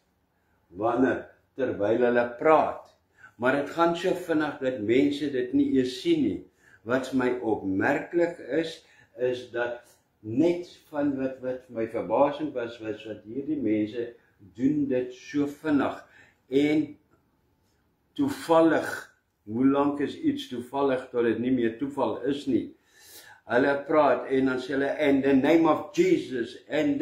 wanneer, terwyl hulle praat. Maar dit gaan so vinnig dat mense dit nie eens sien nie. Wat my opmerklik is dat net van wat my verbasing was wat hierdie mense doen dit so vinnig. En toevallig, hoe lank is iets toevallig tot dit nie meer toeval is nie. Hulle praat en dan sê hulle, in the name of Jesus, and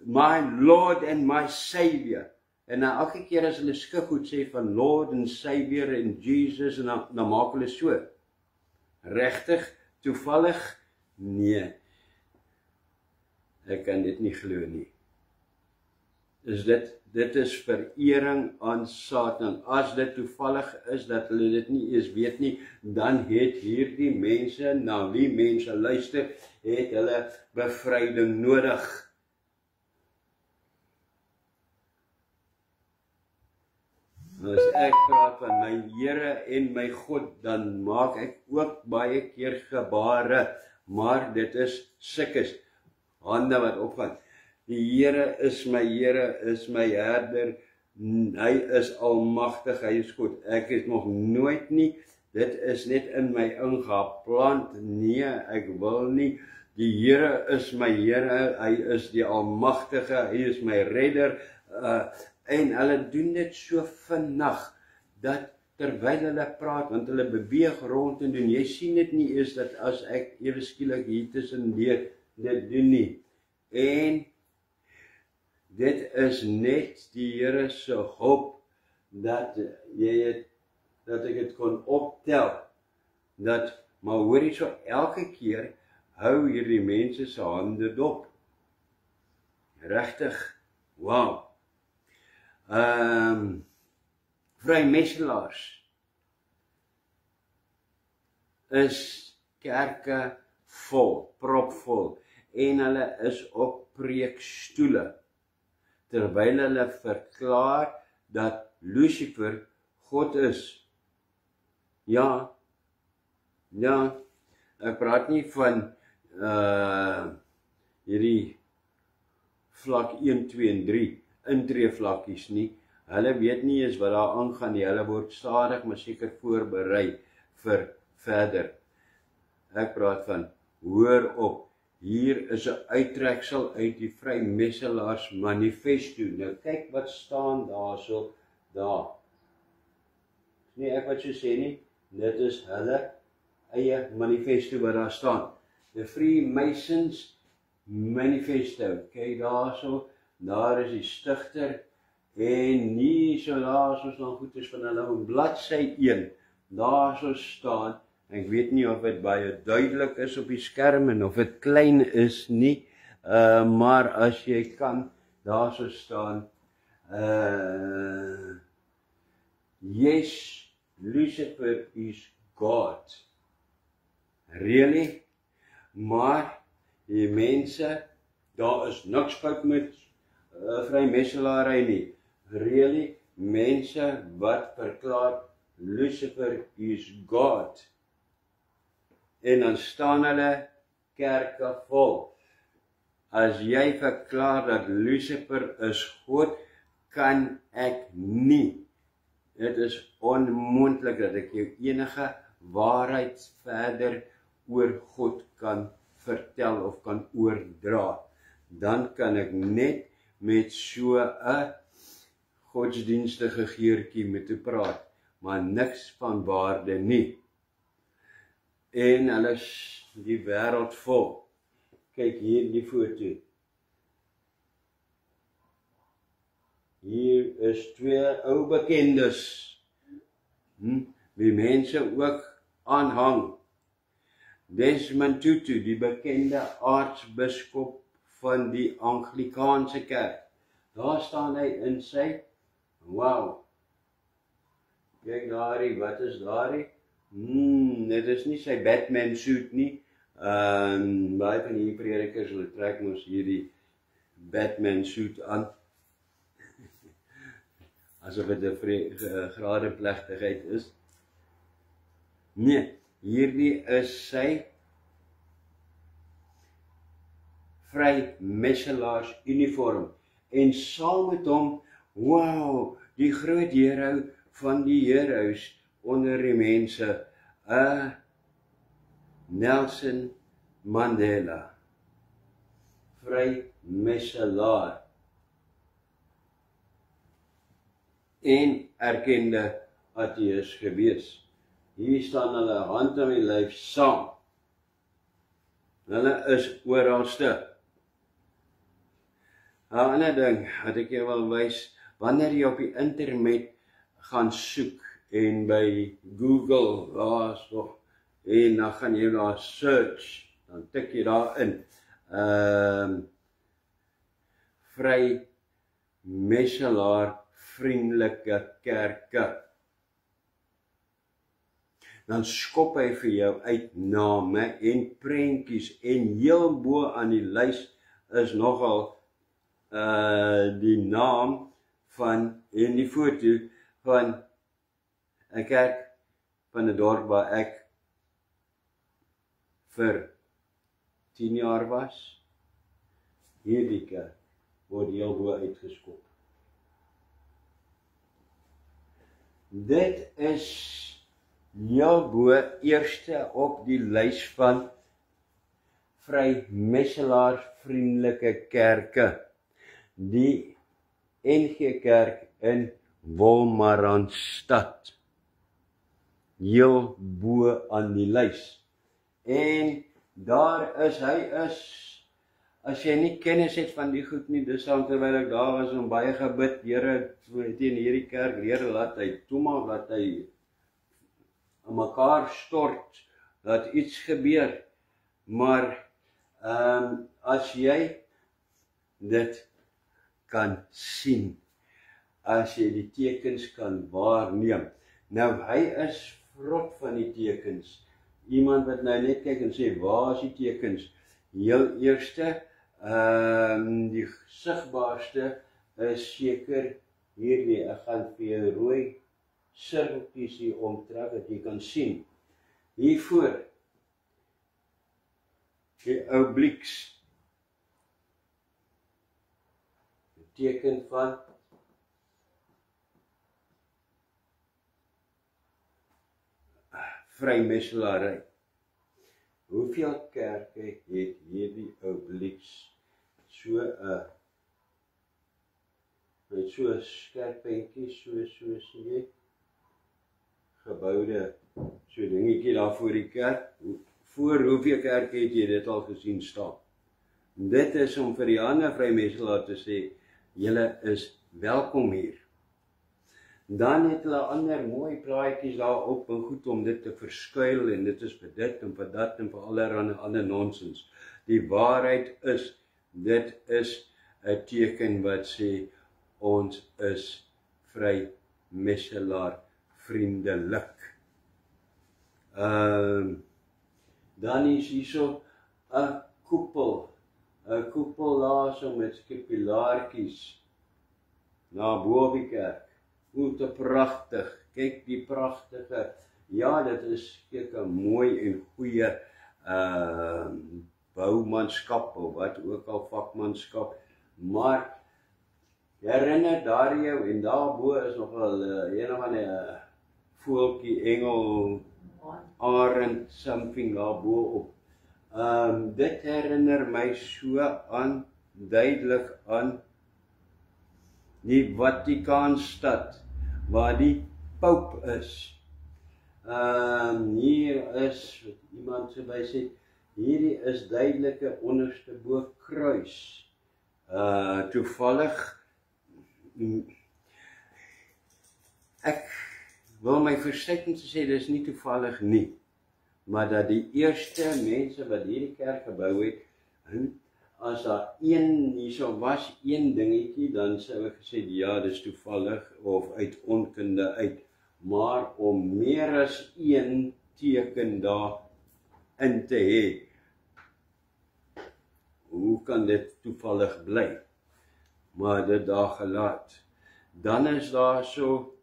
my Lord and my Savior. En dan elke keer as hulle skuggoed sê van Lord and Savior en Jesus, en dan maak hulle so. Regtig, toevallig? Nee. Ek kan dit nie glo nie. Dit is verering aan Satan. As dit toevallig is dat hulle dit nie eens weet nie, dan het hierdie mense, na wie mense luister, het hulle bevryding nodig. As ek praat van my Here en my God, dan maak ek ook baie keer gebare, maar dit is sikkes, hande wat opgaan. Die Here is my herder, hy is almagtig, hy is goed. Ek het nog nooit nie, dit is net in my ingeplant, nee, ek wil nie. Die Here is my Here, hy is die almagtige, hy is my redder, en hulle doen dit so vinnig, dat terwyl hulle praat, want hulle beweeg rond en doen, jy sien dit nie eens dat as ek ewe skielik hier tussen dit doen nie. En dit is net die Here se hulp, dat jy het dat ek dit kon optel. Maar hoorie so, elke keer hou hierdie mense se hande dop. Regtig, wow. Vrymeestelaars is kerke vol, propvol, en hulle is op preekstoele, terwyl hulle verklaar dat Lucifer God is. Ja, ek praat nie van hierdie vlak 1, 2 en 3 intree vlakkies nie. Hulle weet nie eens wat daar aangaan nie. Hulle word stadig maar seker voorberei vir verder. Ek praat van, hoor op, hier is 'n uittreksel uit die Vrymeestelaars manifesto. Nou kyk wat staan daarso, daar. Nie ek wat so sê nie, dit is hulle eie manifesto wat daar staan. The Freemasons Manifesto. Kyk daarso, daar is die stigter, en nie so daar soos dan goed is van hulle op bladsy 1, daar so staan, ek weet nie of dit baie duidelik is op die skerm en of dit klein is nie, maar as jy kan, daar so staan, yes, Lucifer is God. Really? Maar die mense, daar is niks fout met vrymeestelarij nie. Really, mense wat verklaar Lucifer is God. En dan staan hulle kerke vol. As jy verklaar dat Lucifer is God, kan ek nie. Dit is onmoontlik dat ek jou enige waarheid verder oor God kan vertel of kan oordra. Dan kan ek net met so 'n godsdienstige geurtjie met te praat, maar niks van waarde nie. En hulle is die wêreld vol. Kyk hier die foto. Hier is 2 ou bekendes, wie mense ook aanhang. Desmond Tutu, die bekende aartsbiskop van die Anglikaanse kerk. Daar staan hy in sy, wow, kyk daarie, wat is daarie? Dit is nie sy Batman suit nie. Baie van die predikers, hulle trek mos hierdie Batman suit aan. Asof dit 'n gradenplegtigheid is. Nee, hierdie is sy Vrymeestelaars uniform. En saam met hom, wow, die groot hero van die heroes onder die mense, Nelson Mandela, vrymeestelaar en erkende ateïs gewees. Hier staan hulle hand aan die lyf saam. Hulle is oralste. 'n ander ding wat ek jou wil wys, wanneer jy op die internet gaan soek en by Google daarso, en dan gaan jy daar search, dan tik jy daar in Vrymeestelaar vriendelike kerke. Dan skop hy vir jou uit name en prentjies, en heel bo aan die lys is nogal die naam van, en die foto van 'n kerk van 'n dorp waar ek vir 10 jaar was. Hierdie kerk word heel bo uitgeskop. Dit is heel bo eerste op die lys van Vrymeestelaar vriendelike kerke. Die NG Kerk in Wolmaranstad. Heel bo aan die lys. En daar is, hy is, as jy nie kennis het van die goed nie, dis al terwyl ek daar was en baie gebid, Here, teen hierdie kerk, Here, laat hy toemaak, laat hy aan mekaar stort, dat iets gebeur, maar as jy dit kan sien, as jy die tekens kan waarneem. Nou, hy is vrot van die tekens. Iemand wat nou net kyk en sê, waar is die tekens? Heel eerste, die sigbaarste is seker hierdie, ek gaan vir jou rooi sirkeltjies hier omtrek, dat jy kan sien. Hiervoor, die obliques, die teken van vrymesselary. Hoeveel kerke het hierdie obliques so 'n met so 'n skerpentjie, so sien jy, geboude, so dingetjie daar voor die kerk. Voor hoeveel kerke het jy dit al gesien staan? Dit is om vir die ander vrymesselaar te sê, julle is welkom hier. Dan het hulle ander mooi plaatjies daarop en goed om dit te verskuil en dit is vir dit en vir dat en vir allerlei ander nonsens. Die waarheid is, dit is 'n teken wat sê, ons is vrymesselaar vriendelik. Dan is hier so 'n koepel daar so met skipilaartjies na bo op die kerk. Hoe te pragtig, kyk die pragtige, ja, dit is seker mooi en goeie boumanskap of wat ook al vakmanskap, maar herinner daar jou, en daarbo is nogal een of ander voeltjie, engel, arend, something daarbo op. Dit herinner my so aan, duidelik aan die Vatikaanstad, waar die Pope is. Hier is, wat iemand so by sê, hierdie is duidelike onderste bo kruis. Toevallig, ek wil my versigtig sê, dis nie toevallig nie, maar dat die eerste mense wat hierdie kerk gebou het, as daar hierso was een dingetjie, dan sou ek gesê, ja, dis toevallig, of uit onkunde uit, maar om meer as een teken daar in te hê, hoe kan dit toevallig bly? Maar dit daar gelaat. Dan is daar so,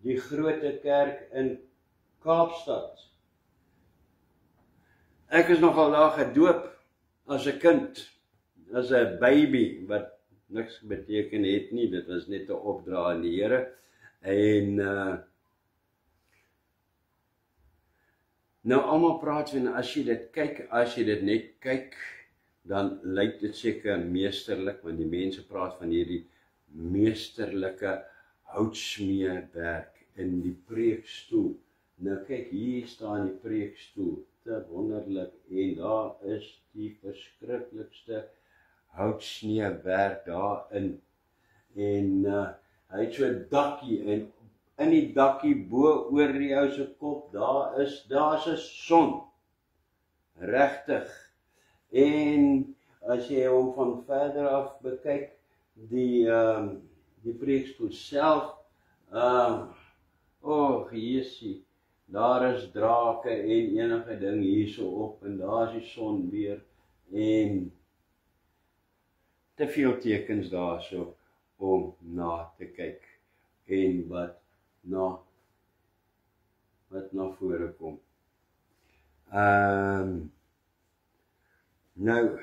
die grote kerk in Kaapstad. Ek is nogal daar gedoop as 'n kind, as 'n baby, wat niks beteken het nie, dit was net 'n opdrag aan die Here. En nou almal praat van, as jy dit kyk, as jy dit net kyk, dan lyk dit seker meesterlik, want die mense praat van hierdie meesterlike houtsmeerwerk in die preekstoel. Nou kyk, hier staan die preekstoel, te wonderlik, en daar is die verskriklikste houtsneewerk daarin, en hy het so 'n dakkie, en in die dakkie bo oor die ou se kop, daar's 'n son, regtig, en as jy hom van verder af bekyk, die preekstoel self, Jesusie, daar is drake en enige ding hierso op, en daar is die son weer, en te veel tekens daarso om na te kyk, en wat na vore kom. Nou,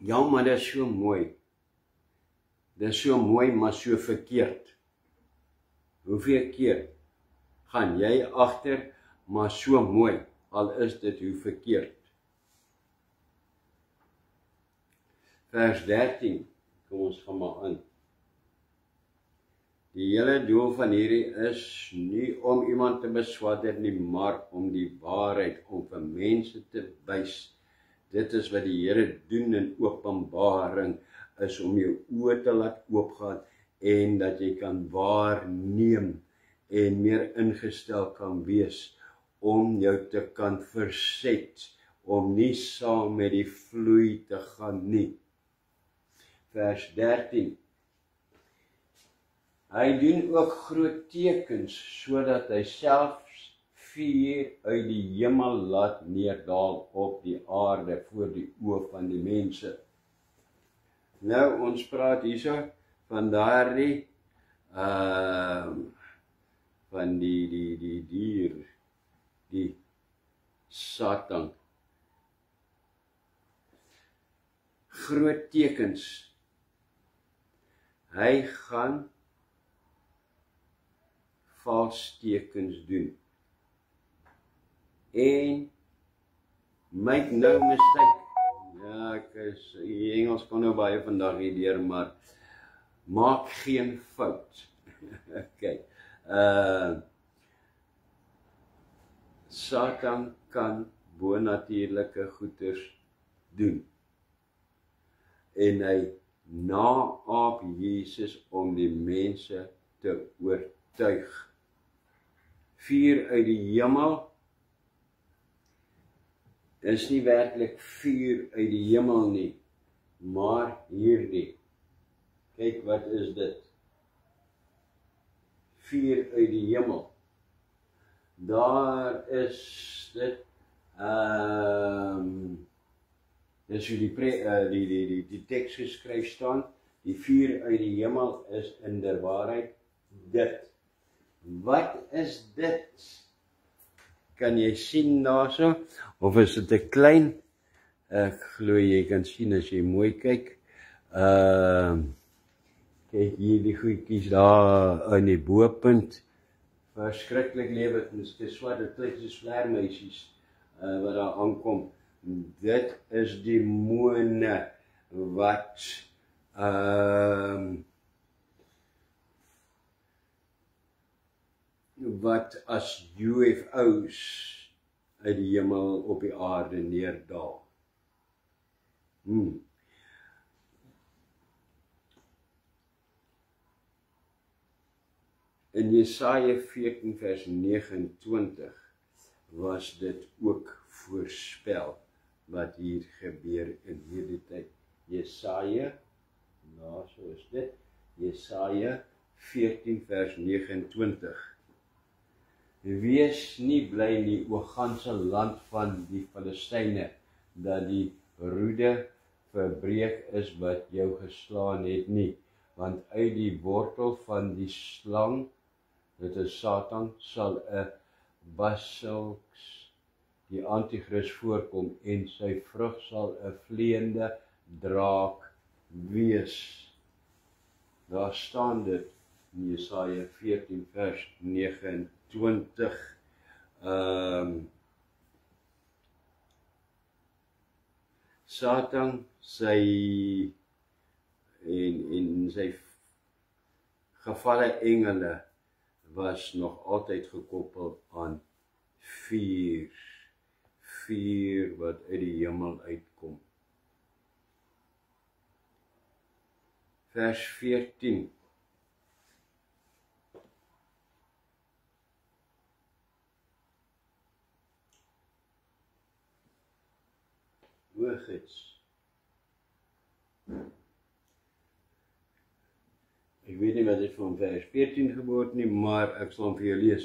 ja, maar dit is so mooi. Dit is so mooi, maar so verkeerd. Hoeveel keer gaan jy agter, maar so mooi, al is dit hoe verkeerd. Vers 13, kom ons gaan maar aan. Die hele doel van hierdie is nie om iemand te beswadder nie, maar om die waarheid, om vir mense te wys. Dit is wat die Here doen in Openbaring, is om jou oë te laat oopgaan en dat jy kan waarneem en meer ingestel kan wees om jou te kan verset, om nie saam met die vloei te gaan nie. Vers 13. Hy doen ook groot tekens, sodat hy selfs vuur uit die hemel laat neerdal op die aarde voor die oë van die mense. Nou, ons praat hierso van daardie van die dier, die Satan. Groot tekens. Hy gaan vals tekens doen. En make no mistake. Ja, die Engels kan nou baie vandag hier deur, maar maak geen fout. Okay. Satan kan bonatuurlike goeders doen. En hy naap Jesus om die mense te oortuig. Vuur uit die hemel is nie werklik vuur uit die hemel nie, maar hierdie. Kyk, wat is dit? Vuur uit die hemel. Daar is dit, dis hoe die tekst geskryf staan, die vuur uit die hemel is in der waarheid dit. Wat is dit? Kan jy sien daarso? Of is dit 'n klein? Ek glo jy kan sien as jy mooi kyk. Kyk hier die goedjies daar in die bopunt. Verskriklik lewend, dis swart, dit lyk soos vleermuisies wat daar aankom. Dit is die mone wat as UFO's uit die hemel op die aarde neerdal. In Jesaja 14 vers 29 was dit ook voorspel wat hier gebeur in hierdie tyd. Jesaja, nou so is dit, Jesaja 14 vers 29. Wees nie bly nie, o ganse land van die Filistyne, dat die roede verbreek is wat jou geslaan het nie, want uit die wortel van die slang, dit is Satan, sal 'n basilks, die antichrist voorkom, en sy vrug sal 'n vleiende draak wees. Daar staan dit in Jesaja 14 vers 29. Satan sy en sy gevalle engele was nog altyd gekoppel aan vuur wat uit die hemel uitkom. Vers 14. Hoogits. Ek weet nie wat dit van vers 14 geword nie, maar ek sal hom vir jou lees.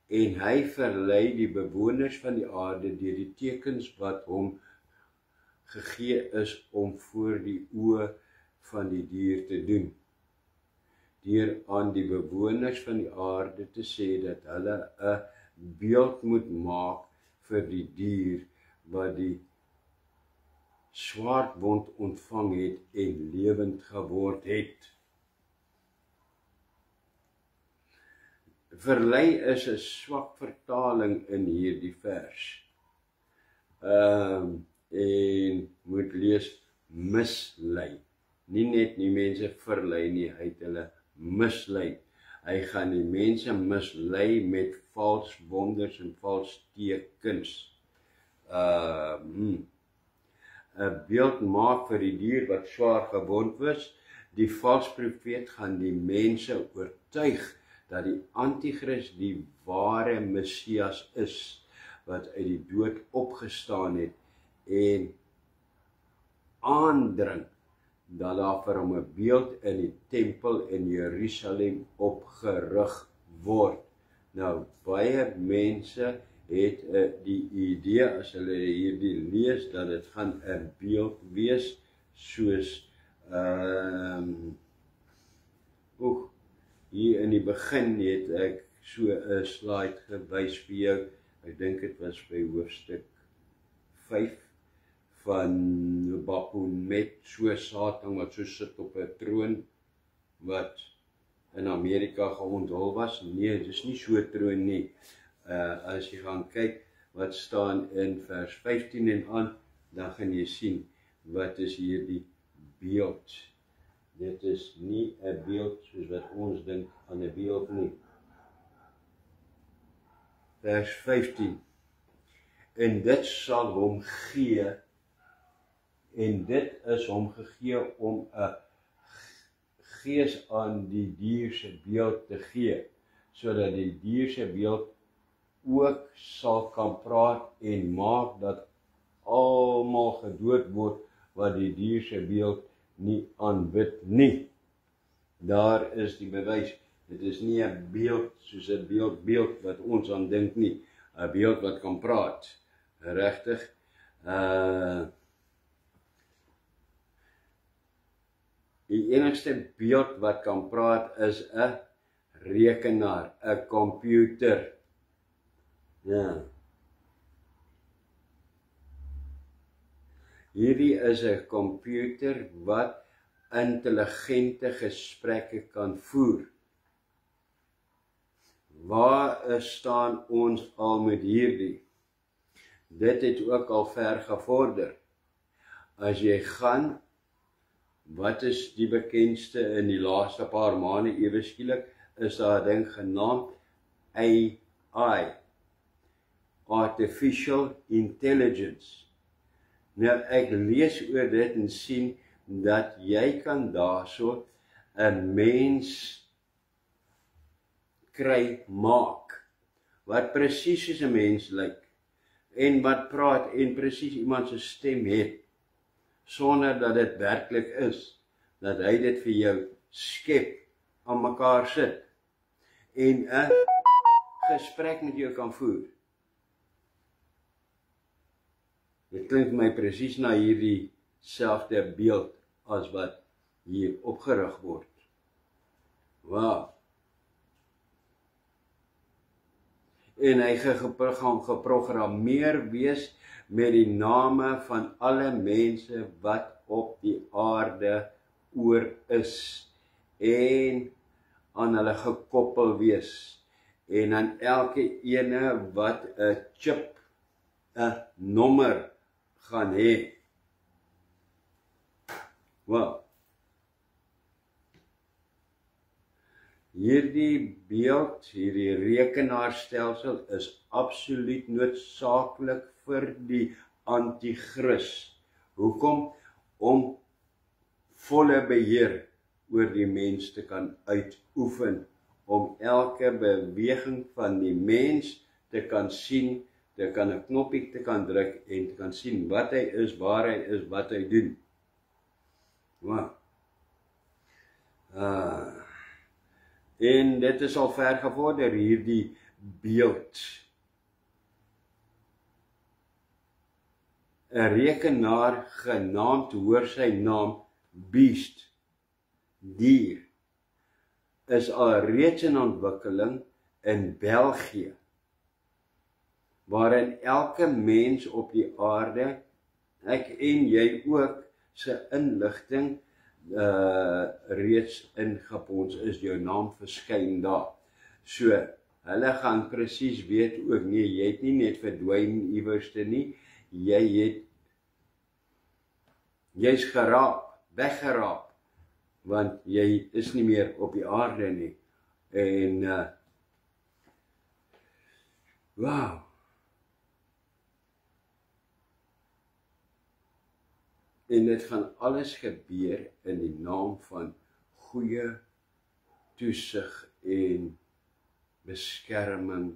En hy verlei die bewoners van die aarde deur die tekens wat hom gegee is om voor die oë van die dier te doen. Deur aan die bewoners van die aarde te sê dat hulle 'n beeld moet maak vir die dier wat die swaardwond ontvang het en lewend geword het. Verlei is 'n swak vertaling in hierdie vers. En moet lees mislei. Nie net nie mense verlei nie, hy het hulle mislei. Hy gaan die mense mislei met vals wonders en vals tekens. 'n beeld maak vir die dier wat swaar gewond was, Die valse profeet gaan die mense oortuig dat die antichrist die ware Messias is, wat uit die dood opgestaan het en aandring dat daar vir hom 'n beeld in die tempel in Jerusalem opgerig word. Nou, baie mense het die idee as hulle hierdie lees dat dit gaan 'n beeld wees soos hier in die begin het ek so 'n slide gewys vir jou. Ek dink dit was by hoofstuk 5 van Baphomet, so Satan wat so sit op 'n troon wat in Amerika geonthul was. Nee, dis nie so 'n troon nie. As jy gaan kyk wat staan in vers 15 en aan, dan gaan jy sien wat is hierdie beeld. Dit is nie 'n beeld soos wat ons dink aan 'n beeld nie. Vers 15. En dit sal hom gee, en dit is hom gegee om 'n gees aan die dier se beeld te gee, sodat die dier se beeld ook sal kan praat en maak dat almal gedood word wat die dier se beeld nie aanbid nie. Daar is die bewys. Dit is nie 'n beeld soos 'n beeld wat ons aan dink nie. 'n Beeld wat kan praat. Regtig. Die enigste beeld wat kan praat is 'n rekenaar, 'n komputer. Ja. Hierdie is 'n komputer wat intelligente gesprekke kan voer. Waar staan ons al met hierdie? Dit het ook al ver gevorder. As jy gaan, wat is die bekendste in die laaste paar maande ewe skielik, is daar 'n ding genaamd AI, Artificial Intelligence. Nou, ek lees oor dit en sien dat jy kan daarso 'n mens kry maak, wat presies soos 'n mens lyk, en wat praat en presies iemand se stem het, sonder dat dit werklik is, dat hy dit vir jou skep, aan mekaar sit, en 'n gesprek met jou kan voer. Dit klink my presies na hierdie selfde beeld as wat hier opgerig word. Wow. En hy gaan geprogrammeer wees met die name van alle mense wat op die aarde oor is, en aan hulle gekoppel wees, en aan elke ene wat 'n chip, 'n nommer gaan hê. Wel, hierdie beeld, hierdie rekenaarstelsel is absoluut noodsaaklik vir die antichrist. Hoekom? Om volle beheer oor die mens te kan uitoefen, om elke beweging van die mens te kan sien, te kan 'n knoppie te kan druk en te kan sien wat hy is, waar hy is, wat hy doen. Wow. En dit is al ver gevorder, hierdie beeld. 'n rekenaar genaamd, hoor sy naam, Beast, dier, is al reeds in ontwikkeling in België, waarin elke mens op die aarde, ek en jy ook, se inligting reeds ingepons is, jou naam verskyn daar. So, hulle gaan presies weet ook, nee, jy het nie net verdwyn iewerste nie, jy's geraap, weggeraap, want jy is nie meer op die aarde nie. En, wow. En dit gaan alles gebeur in die naam van goeie toesig en beskerming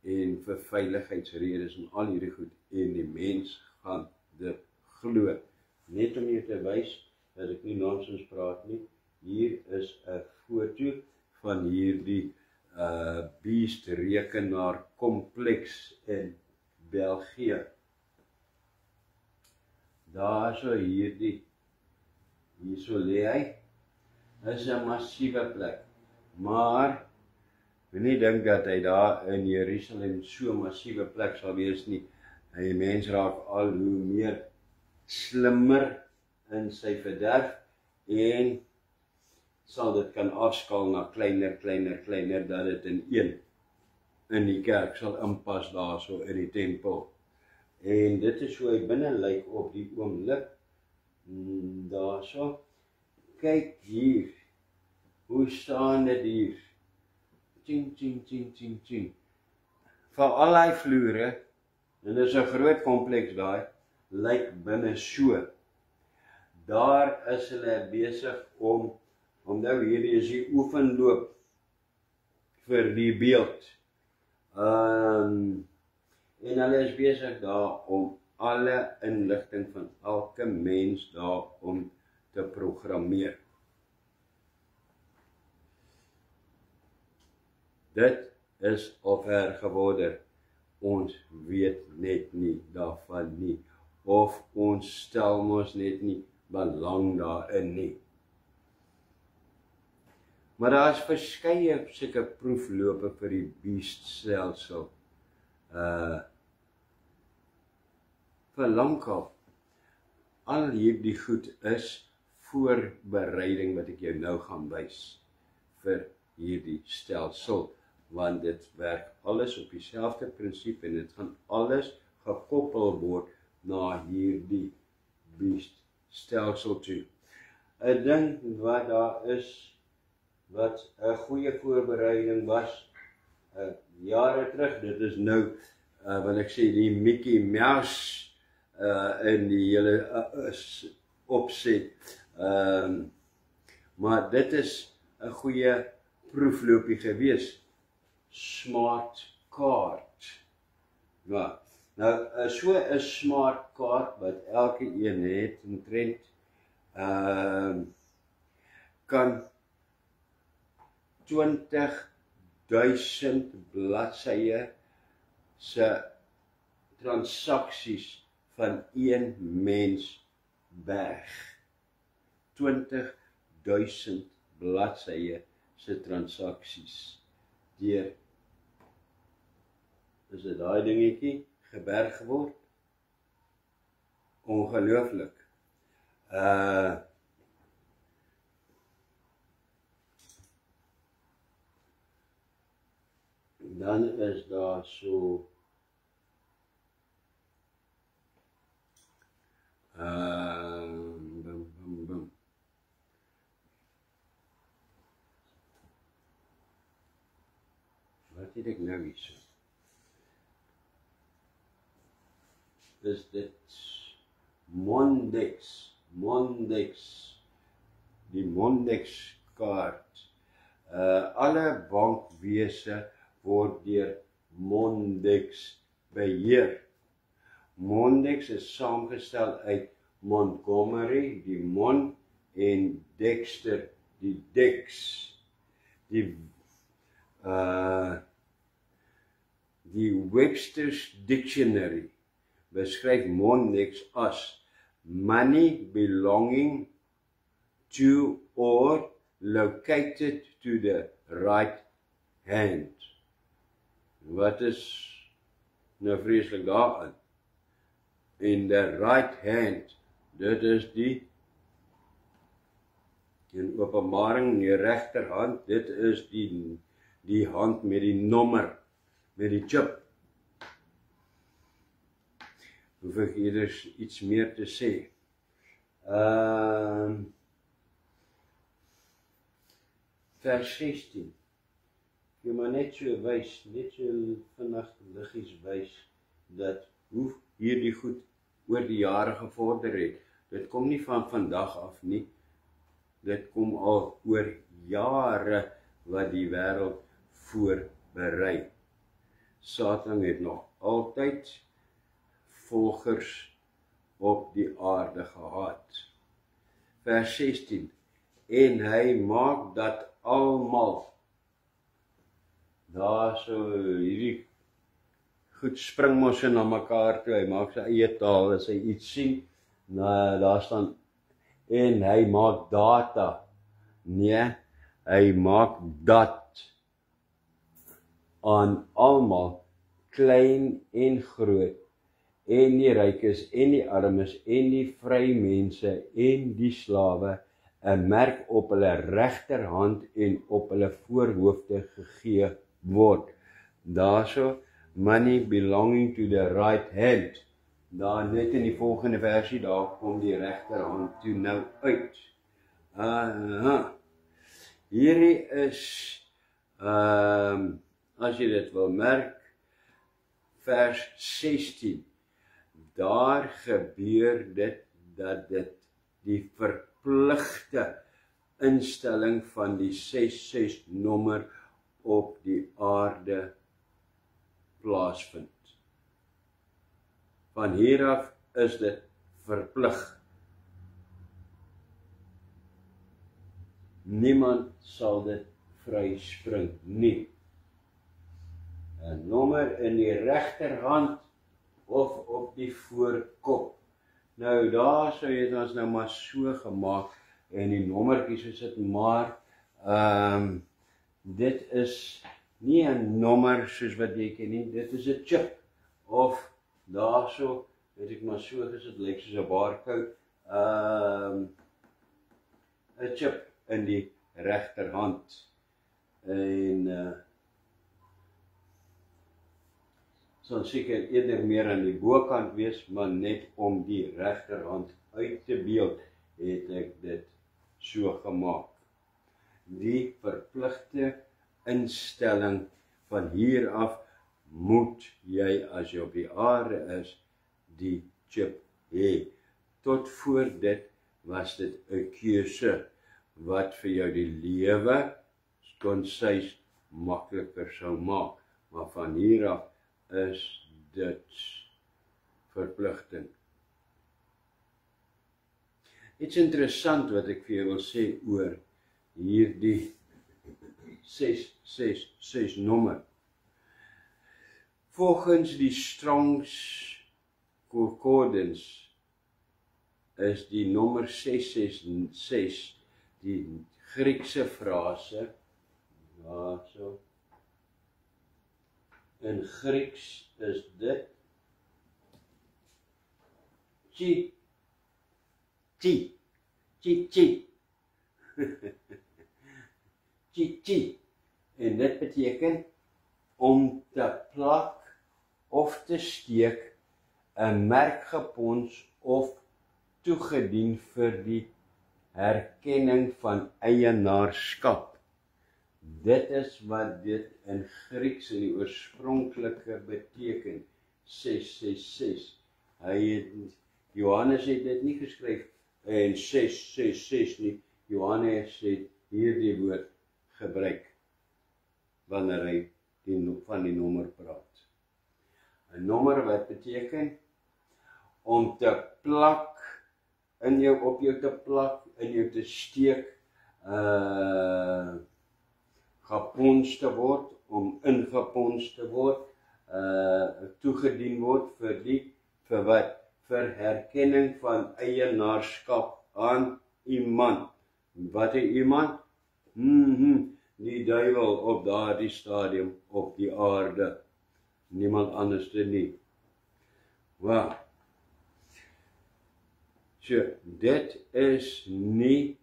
en vir veiligheidsredes en al hierdie goed, en die mens gaan dit glo. Net om jou te wys dat ek nie nonsens praat nie, hier is 'n foto van hierdie Beast rekenaar kompleks in België. Daar so hierso lê hy, is 'n massiewe plek, maar ek nie dink dat hy daar in Jerusalem so massiewe plek sal wees nie. Die mens raak al hoe meer slimmer in sy verderf en sal dit kan afskaal na kleiner, dat dit in die kerk sal inpas daarso in die tempel. En dit is hoe hy binne lyk op die oomblik. Daarso. Kyk hier. Hoe staan dit hier? Tjing. Vir al die vloere, en dit is 'n groot kompleks daai, lyk binne so. Daar is hulle besig om nou hierdie is die oefenloop vir die beeld. En hulle is besig daar om alle inligting van elke mens daar om te programmeer. Dit is al ver gevorder. Ons weet net nie daarvan nie. Of ons stel mos net nie belang daarin nie. Maar daar is verskeie sulke proeflope vir die beeststelsel. Vir lankal. Al hierdie goed is voorbereiding wat ek jou nou gaan wys vir hierdie stelsel, want dit werk alles op dieselfde prinsip en dit gaan alles gekoppel word na hierdie beeststelsel toe. 'n Ding wat daar is, wat 'n goeie voorbereiding was, jare terug, dit is nou, wil ek sê, die Mickey Mouse in die hele opset. Maar dit is 'n goeie proefloopie gewees. Smart kaart. Ja. Nou, so 'n smart kaart wat elke een het omtrent kan 20.000 bladsye se transaksies van een mens berg. 20.000 bladsye se transaksies deur, is dit daai dingetjie geberg word? Ongelooflik. Dan is daar so wat het ek nou hierso? Is dit Mondex, die Mondex kaart. Alle bankwese word deur Mondex beheer. Mondex is saamgestel uit Montgomery, die Mon, en Dexter, die Dex. Die Webster's Dictionary beskryf Mondex as money belonging to or located to the right hand. Wat is nou vreeslik daaraan? In the right hand, dit is in Openbaring in die regterhand, dit is die hand met die nommer, met die chip. Hoef ek hier iets meer te sê. Vers 16. Jy maar net so wys, net so vinnig liggies wys, dat hoe hierdie goed oor die jare gevorder het. Dit kom nie van vandag af nie. dit kom al oor jare wat die wêreld voorberei. Satan het nog altyd volgers op die aarde gehad. Vers 16, en hy maak dat almal, daar so hierdie goed spring mos na mekaar toe, hy maak sy eie taal, as hy iets sien, daar staan, en hy maak data, nee, hy maak dat, aan almal, klein en groot, en die rykes, en die armes, en die vrye mense, en die slawe, 'n merk op hulle regterhand en op hulle voorhoofde gegee word. Daarso, money belonging to the right hand. Daar net in die volgende versie, daar kom die regterhand toe nou uit. Hierdie is, as jy dit wil merk, vers 16. Daar gebeur dit, dat dit die verpligte instelling van die 66 nommer op die aarde plaasvind. Van hier af is dit verplig. Niemand sal dit vryspring nie. 'n Nommer in die regterhand of op die voorkop. Nou daar sou jy ons nou maar so gemaak en die nommertjies is dit maar dit is nie 'n nommer soos wat jy ken nie, dit is 'n chip of daarso weet ek maar so gesit lyk soos 'n barcode 'n chip in die regterhand en sal seker eerder meer aan die bokant wees, maar net om die regterhand uit te beeld, het ek dit so gemaak. Die verpligte instelling van hier af moet jy, as jy op die aarde is, die chip hê. Tot voor dit was dit 'n keuse wat vir jou die lewe konsys makliker sou maak, maar van hier af is dit verpligting. Iets interessant wat ek vir jou wil sê oor hierdie 666 nommer. Volgens die Strong's Concordance is die nommer 666 die Griekse frase, so. In Grieks is dit chi. En dit beteken om te plak of te steek, 'n merk gepons of toegedien vir die herkenning van eienaarskap. Dit is wat dit in Grieks in die oorspronklike beteken, 666. Johannes het dit nie geskryf in 666 nie. Johannes het hierdie woord gebruik wanneer hy van die nommer praat. 'n Nommer wat beteken om te plak, op jou te plak, in jou te steek, gepons te word, om ingepons te word, toegedien word vir wat? Vir herkenning van eienaarskap aan iemand. Wat is iemand? Die duiwel op daardie stadium op die aarde. Niemand anders nie. Wow. So, dit is nie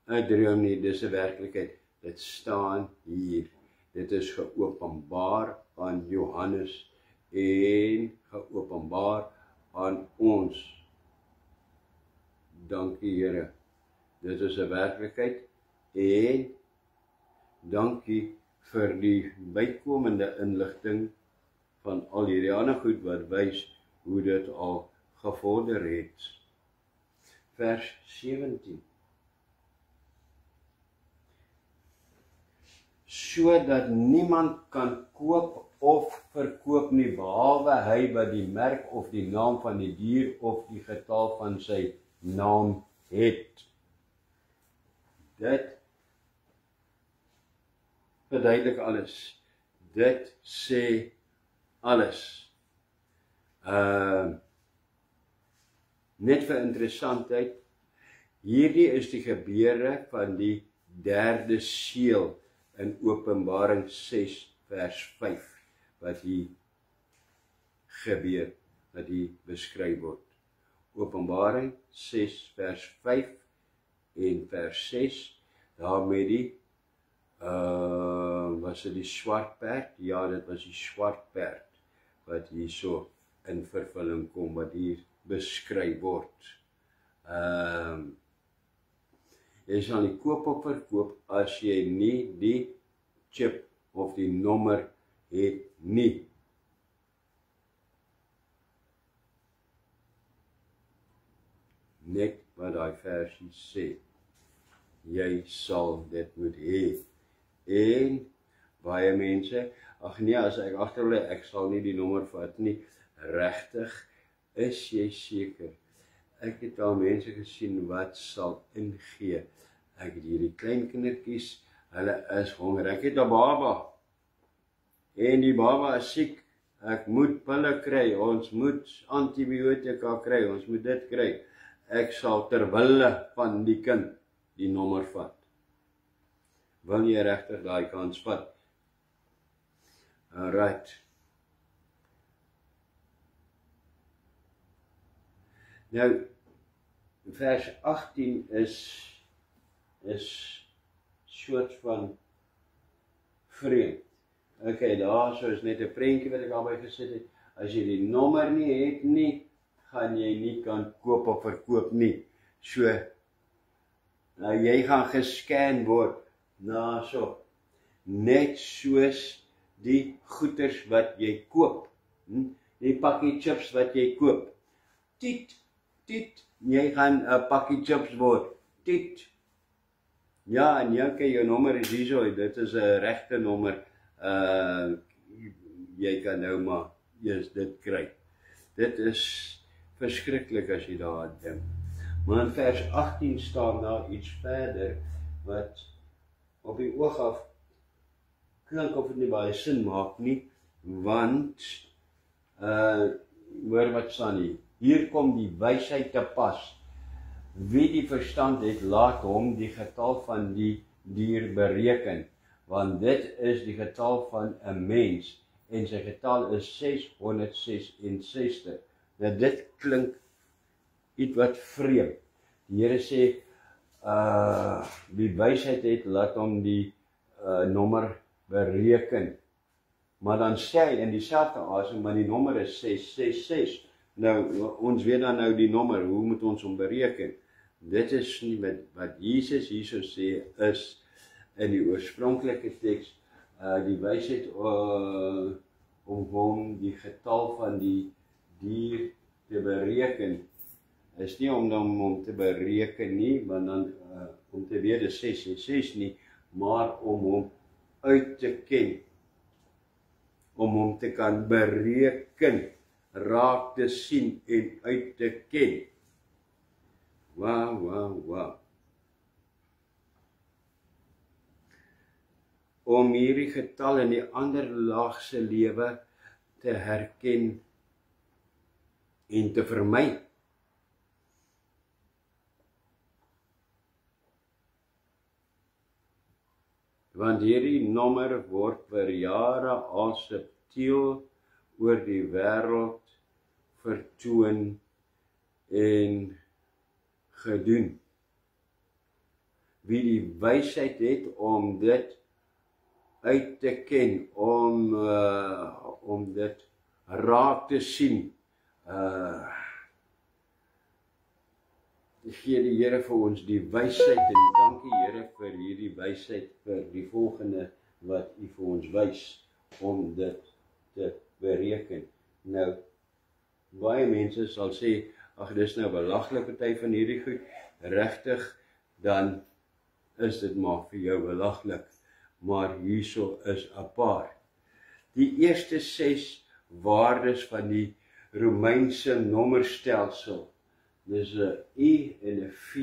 'n droom nie, dis 'n werklikheid. Dit staan hier. Dit is geopenbaar aan Johannes en geopenbaar aan ons. Dankie Here. Dit is 'n werklikheid en dankie vir die bykomende inligting van al hierdie ander goed wat wys hoe dit al gevorder het. Vers 17. sodat niemand kan koop of verkoop nie, behalwe hy wat die merk of die naam van die dier of die getal van sy naam het. Dit verduidelik alles. Dit sê alles. Net vir interessantheid, hierdie is die gebeure van die derde seël in Openbaring 6 vers 5, wat hier gebeur, wat hier beskryf word. Openbaring 6 vers 5 en vers 6, daar met die, was dit die swart perd? Ja, dit was die swart perd, wat hier so in vervulling kom, wat hier beskryf word. Jy sal nie koop of verkoop as jy nie die chip of die nommer het nie. Net wat daai versie sê, jy sal dit moet hê. En baie mense, ag nee, as ek agterlê, ek sal nie die nommer vat nie. Regtig, is jy seker? Ek het al mense gesien wat sal ingee. Ek het hierdie klein kindertjies, hulle is honger. Ek het 'n baba. En die baba is siek. Ek moet pille kry. Ons moet antibiotika kry. Ons moet dit kry. Ek sal ter wille van die kind die nommer vat. Wil jy regtig daai kans vat? Alright. Nou, vers 18 is soort van vreemd. Okay, daar so is net 'n prentjie wat ek daarby gesit het. As jy die nommer nie het nie, gaan jy nie kan koop of verkoop nie. So, jy gaan gescan word, so, net soos die goeders wat jy koop, die pakkie chips wat jy koop. Tiet, jy gaan 'n pakkie chips word, tiet. Ja, en jou nommer is hierso, dit is 'n regte nommer, jy kan nou maar eers dit kry. Dit is verskriklik as jy daaraan dink. Maar in vers 18 staan daar iets verder, wat op die oog af klink of dit nie baie sin maak nie, want, hoor wat staan hier, hier kom die wysheid te pas. Wie die verstand het, laat hom die getal van die dier bereken, want dit is die getal van 'n mens, en sy getal is 666. Nou dit klink iets wat vreemd. Die Here sê, wie wysheid het, laat hom die nommer bereken. Maar dan sê hy in dieselfde asem, maar die nommer is 666. Nou, ons weet dan nou die nommer, hoe moet ons hom bereken? Dit is nie wat Jesus hierso sê, is in die oorspronklike teks, die wysheid om hom die getal van die dier te bereken, is nie om hom te bereken nie, want dan om te weet is 666 nie, maar om hom uit te ken, om hom te kan bereken, raak te sien en uit te ken. Wow. Om hierdie getal in die ander laagse lewe te herken en te vermy. Want hierdie nommer word vir jare al subtiel oor die wêreld vertoon en gedoen. Wie die wysheid het om dit uit te ken, om dit raak te sien, gee die Here vir ons die wysheid, en dankie Here vir hierdie wysheid, vir die volgende wat U vir ons wys, om dit te bereken. Nou, baie mense sal sê, ag dis nou belaglik party van hierdie goed, regtig, dan is dit maar vir jou belaglik. maar hierso is 'n paar. Die eerste 6 waardes van die Romeinse nommerstelsel, dis 'n U en 'n V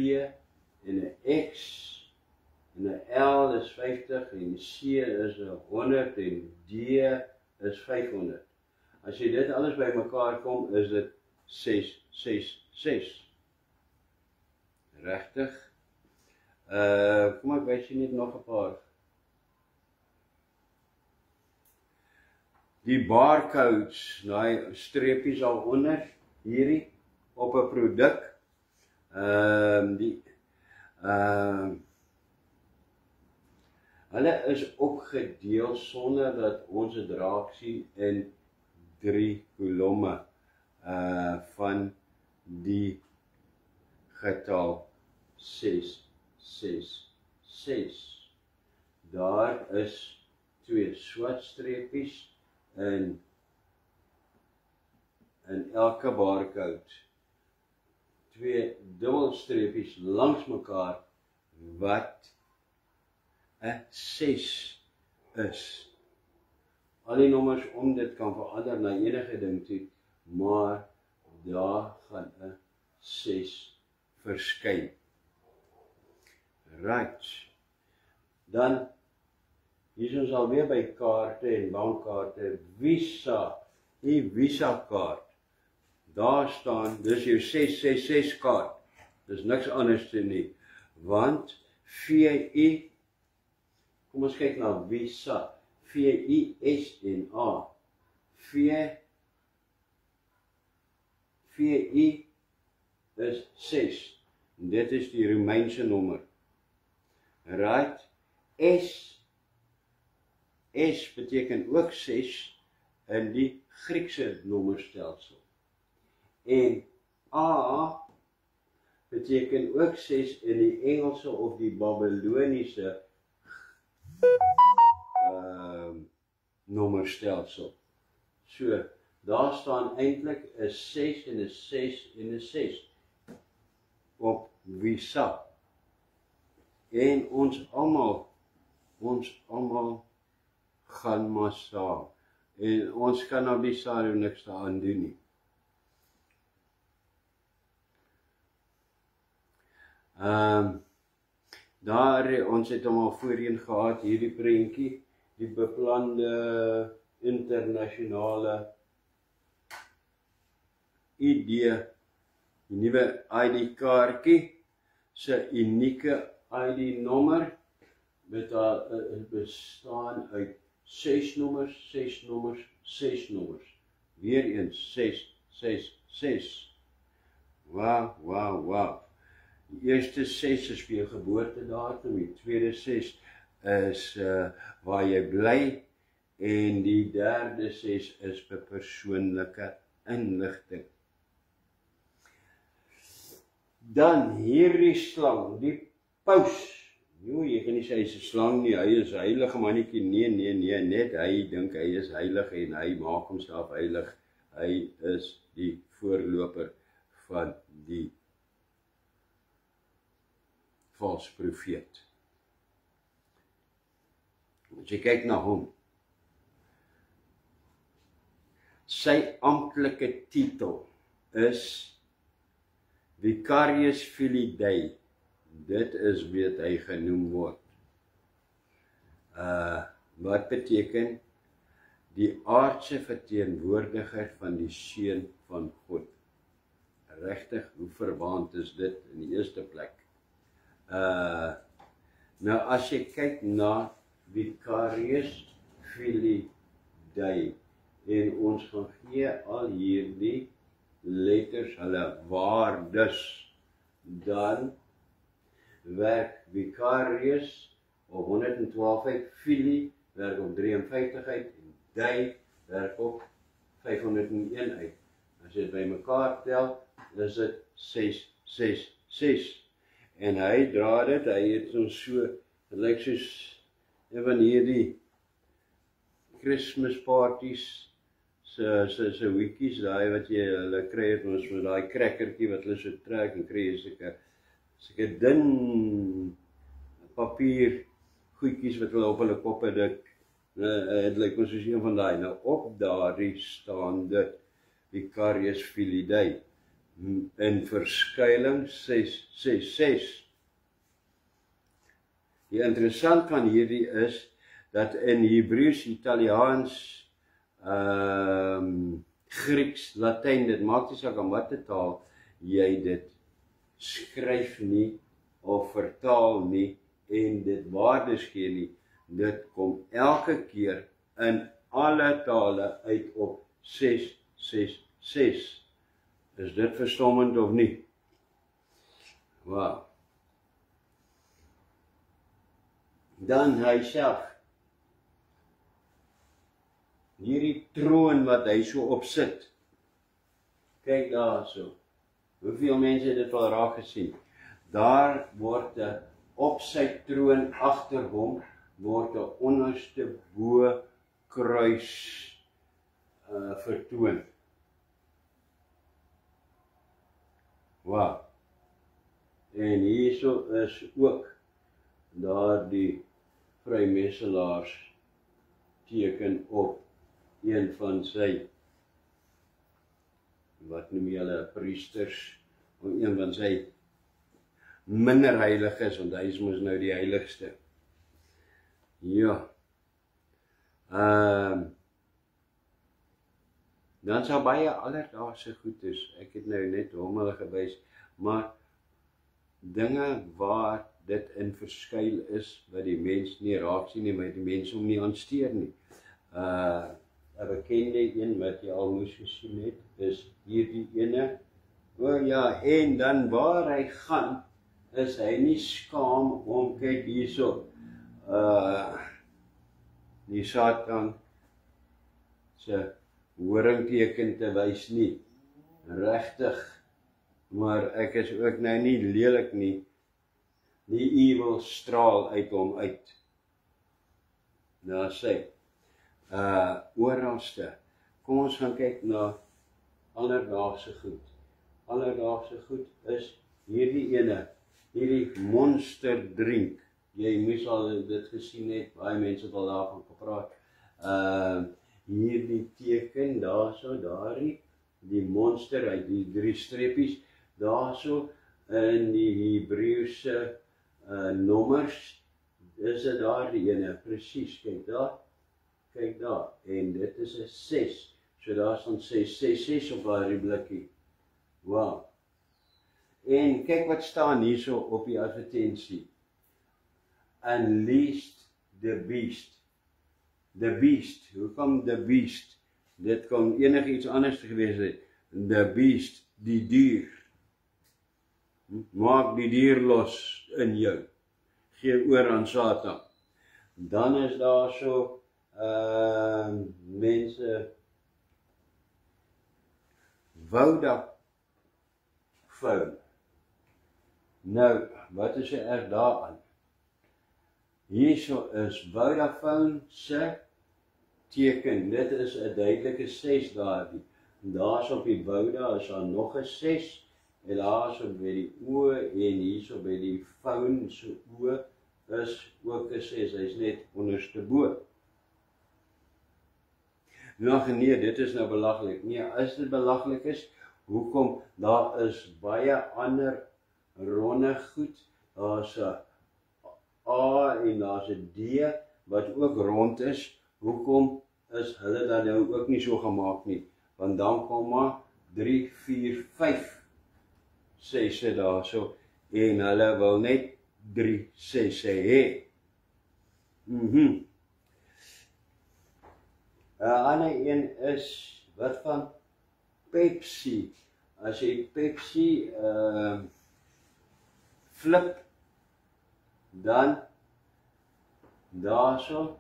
en 'n X en 'n L is 50 en C is 100 en D is 500. As jy dit alles bymekaar kom, is dit 666. Regtig? Kom ek wys jy net nog 'n paar. Die barcodes, daai streepies daaronder, hierdie op 'n produk, hulle is opgedeel sonder dat ons dit raak sien in 3 kolomme van die getal 666. Daar is 2 swart streepies in elke barcode, 2 dubbelstreepies langs mekaar wat 'n 6 is. Al die nommers om dit kan verander na enige ding toe, maar daar gaan 'n 6 verskyn. Right. Dan hier is ons alweer by kaarte en bankkaarte. Visa, die Visa kaart. Daar staan, dis jou 666 kaart. Dis niks anders te nie. Want VI, kom ons kyk na Visa. VISNA. VI is 6. En dit is die Romeinse nommer. Right? S beteken ook 6 in die Griekse nommerstelsel. En A beteken ook 6 in die Engelse of die Babyloniese nommerstelsel. So, daar staan eintlik 'n 6 en 'n 6 en 'n 6 op Visa. En ons almal gaan maar saam. En ons kan op die stadium niks daaraan doen nie. Ons het hom al voorheen gehad, hierdie prentjie, die beplande internasionale ID, die nuwe ID-kaartjie, se unieke ID-nommer, met bestaan uit 6 nommers, 6 nommers, 6 nommers. Weereens 666. Wow. Die eerste 6 is vir jou geboortedatum, die tweede 6 is waar jy bly, en die derde 6 is vir persoonlike inligting. Dan hierdie slang, die paus. Jy kan nie sê hy is 'n slang nie, hy is 'n heilige mannetjie. Nee, net hy dink hy is heilig en hy maak homself heilig. Hy is die voorloper van die valse profeet. As jy kyk na hom, sy amptelike titel is Vicarius Filii Dei. Dit is wie hy genoem word. Wat beteken die aardse verteenwoordiger van die Seun van God. Regtig, hoe verwaand is dit in die eerste plek? Nou as jy kyk na Vicarius Filii Dei, en ons gaan gee al hierdie letters hulle waardes, dan werk Vicarius op 112 uit, Filii werk op 53 uit, en Dei werk op 501 uit. As jy dit bymekaar tel, is dit 666. En hy dra dit, hy het ons so, dit lyk soos een van hierdie Christmas parties, se hoekies, daai wat jy hulle kry het ons met daai crackertjie wat hulle so trek en kry jy sulke dun papier goedjies wat hulle op hulle koppe dik. Het lyk ons soos een van daai. Nou op daardie staan dit Vicarius Filidae in verskuiling 666. Die interessant van hierdie is dat in Hebreëus, Italiaans, Grieks, Latyn, dit maak nie saak aan watter taal jy dit skryf nie of vertaal nie en dit waardes gee nie. Dit kom elke keer in alle tale uit op 666. Is dit verstommend of nie? Wow. Dan hy self. Hierdie troon wat hy so op sit. Kyk daar so. Hoeveel mense het dit al raak gesien? Daar word op sy troon agter hom word 'n onderste bo kruis vertoon. Wow. En hierso is ook daar die vrymesselaars teken op een van sy, wat noem jy hulle, priesters, of een van sy minder heiliges, want hy is mos nou die heiligste. Ja. Dan sou baie alledaagse goed is, ek het nou net hom hulle gewys, maar dinge waar dit in verskuil is, wat die mens nie raak sien nie, maar die mens hom nie aansteur nie. 'n bekende een wat jy al moes gesien het, is hierdie ene. O ja, en dan waar hy gaan, is hy nie skaam om, kyk hierso, die Satan se horingteken te wys nie. Regtig, maar ek is ook nou nie lelik nie. Die evil straal uit hom uit. Nou sê, oralste. Kom ons gaan kyk na alledaagse goed. Alledaagse goed is hierdie ene, hierdie monster drink. Jy moes al dit gesien het, baie mense het al daarvan gepraat. Hierdie teken, daarso, die monster uit die 3 streepies, daarso in die Hebreëse nommers, is dit daar die ene, presies, kyk daar, en dit is 'n 6, so daar staan 666 op daardie blikkie. Wow. En kyk wat staan hierso op die advertensie. Unleashed the beast. The beast, hoekom the beast? Dit kan enigiets anders gewees het. The beast, die dier. Maak die dier los in jou. Gee oor aan Satan. Dan is daar so mense Vodafone. Nou, wat is er daaraan? Hierso is Vodafone se teken. Dit is 'n duidelike 6 daardie. Daar's op die Voda is daar nog 'n 6 en daar's op by die O en hierso by die phone se O is ook 'n 6. Hy's net onderste bo. Nou nee, dit is nou belaglik. Nee, as dit belaglik is, hoekom? Daar is baie ander ronde goed. Daar's 'n A en daar's 'n D wat ook rond is. Hoekom is hulle dan nou ook nie so gemaak nie? Want dan kom maar 3, 4, 5 6 daarso en hulle wil net 3 6 hê. 'n ander een is wat van Pepsi. As jy Pepsi flip, dan daarso,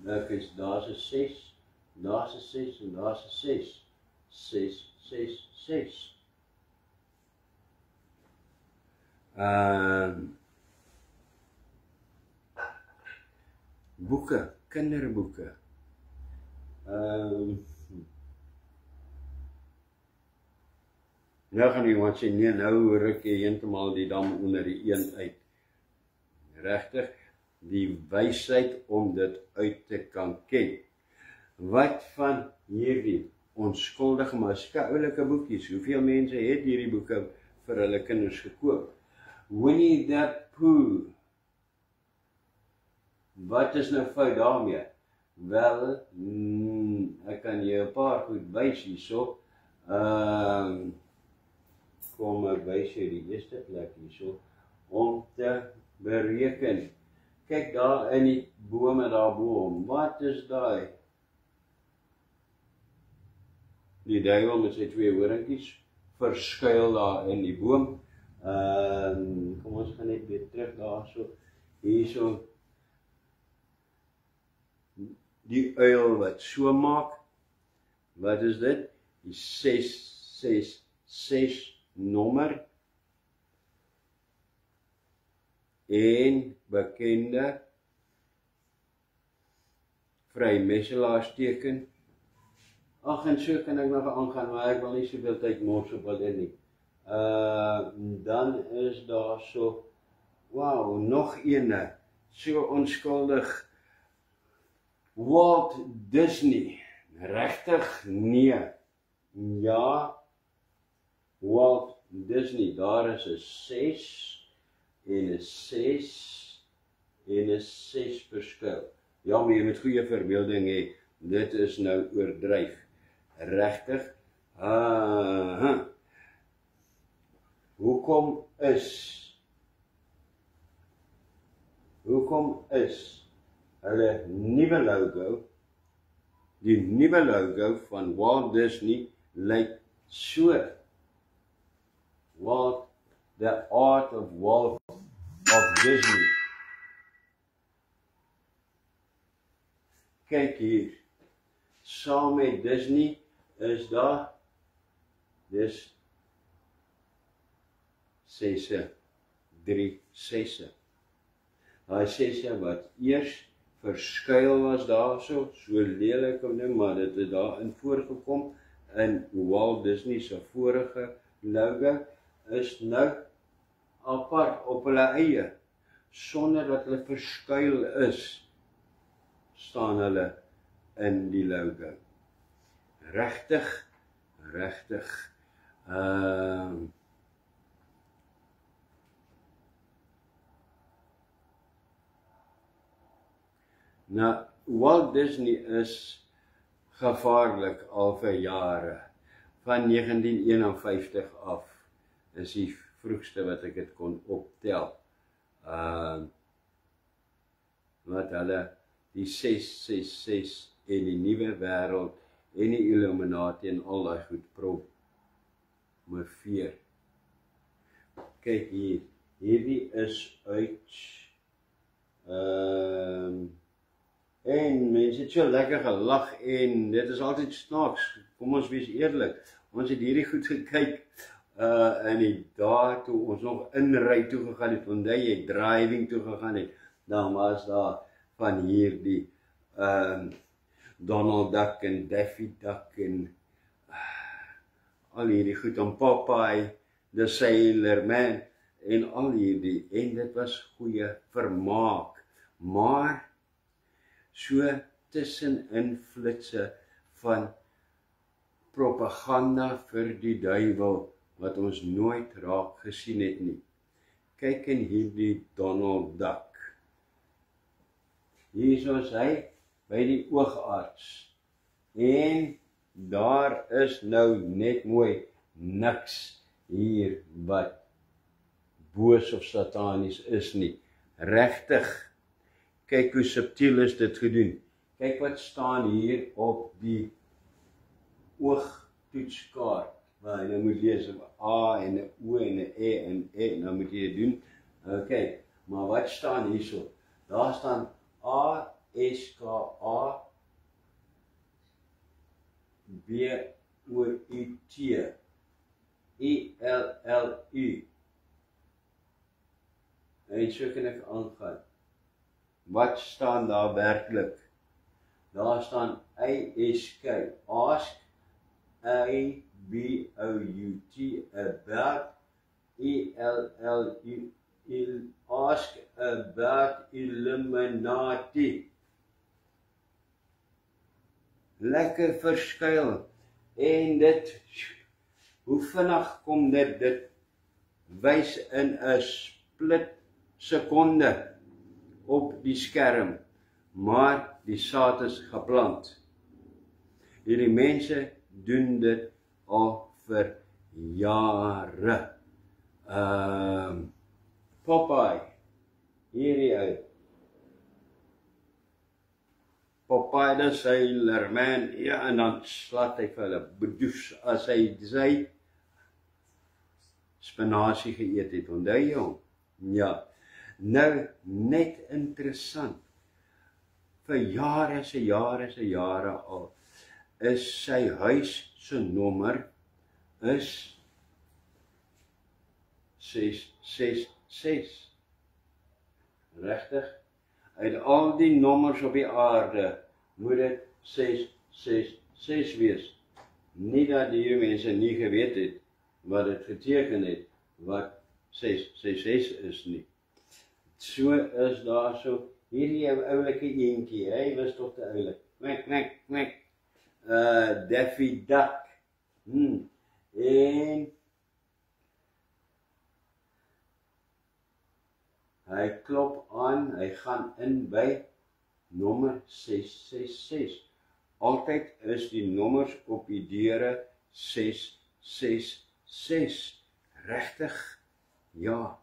daar's 'n 6, daar's 'n 6 en daar's 'n 6. 6, 6, 6. Boeke, kinderboeke. Nou gaan iemand sê, nee, nou ruk jy heeltemal die dam onder die een uit. Regtig, die wysheid om dit uit te kan ken. Wat van hierdie onskuldige maar oulike boekies? Hoeveel mense het hierdie boeke vir hulle kinders gekoop? Winnie the Pooh. Wat is nou fout daarmee? Wel, ek kan jou 'n paar goed wys hierso. Kom ek wys jou die eerste plek hierso om te bereken. Kyk daar in die bome daarbo. Wat is daai? Die duiwel met sy 2 horingkies verskuil daar in die boom. Kom ons gaan net weer terug daarso. Hierso. Die uil wat so maak. Wat is dit? Die 666 nommer. En bekende vrymetselaarshteken. Ag, en so kan ek nog aangaan, maar ek wil nie soveel tyd mors op wat dit nie. Dan is daar so, wow, nog ene, so onskuldig. Walt Disney, regtig? Nee. Ja, Walt Disney, daar is 'n 6 en 'n 6 en 'n 6 verskil. Ja, maar jy moet goeie verbeelding hê. Dit is nou oordryf. Regtig? Hoekom is hulle nuwe logo, die nuwe logo van Walt Disney lyk so? Walt, the art of Walt of Disney. Kyk hier, saam met Disney is daar, dis 6, 3 6. Daai 6 wat eers verskuil was daarso, so lelik om ding, maar dit het daarin voorgekom in Walt Disney se vorige logo is nou apart op hulle eie, sonder dat hulle verskuil is, staan hulle in die logo. Regtig. Nou, Walt Disney is gevaarlik al vir jare. Van 1951 af is die vroegste wat ek dit kon optel. Wat hulle die 666 en die nuwe wêreld en die Illuminati en al daai goed promoveer. Kyk hier, hierdie is uit en mense het so lekker gelag en dit is altyd snaaks. Kom ons wees eerlik. Ons het hierdie goed gekyk in die dae toe ons nog inry toe gegaan het, onthou jy driving toe gegaan het, dan was daar van hierdie Donald Duck en Daffy Duck en al hierdie goed, en Popeye, The Sailor Man en al hierdie, en dit was goeie vermaak, maar so tussenin flitse van propaganda vir die duiwel wat ons nooit raak gesien het nie. Kyk in hierdie Donald Duck. Hier is hy by die oogarts. En daar is nou net mooi niks hier wat boos of satanies is nie. Regtig. Kyk hoe subtiel is dit gedoen. Kyk wat staan hier op die oogtoetskaart. Maar nou moet lees 'n A en 'n O en 'n E en E, nou moet jy dit doen. Okay, maar wat staan hierso? Daar staan ASKA BOUT ELLU. En so kan ek aangaan. Wat staan daar werklik? Daar staan ASK, ask, ABOUT, about, ELLU, ask about Illuminati. Lekker verskuil. En dit, hoe vinnig kom dit wys in 'n split sekonde op die skerm, maar die saad is geplant. Hierdie mense doen dit al vir jare. Popeye, hierdie uit. Popeye, dis hy lerman, ja, en dan slaat hy vir hulle bedoes, as hy sy spinasie geëet het, onthou jy hom? Ja, nou, net interessant, vir jare al, is sy huis se nommer, is 666. Regtig? Uit al die nommers op die aarde, moet dit 666 wees. Nie dat die mense nie geweet het, wat dit geteken het, wat 666 is nie. So is daar so, hierdie oulike eentjie, hy was toch te oulik. Kwek. Daffy Duck. En hy klop aan, hy gaan in by nommer 666. Altyd is die nommers op die deure 666. Regtig? Ja.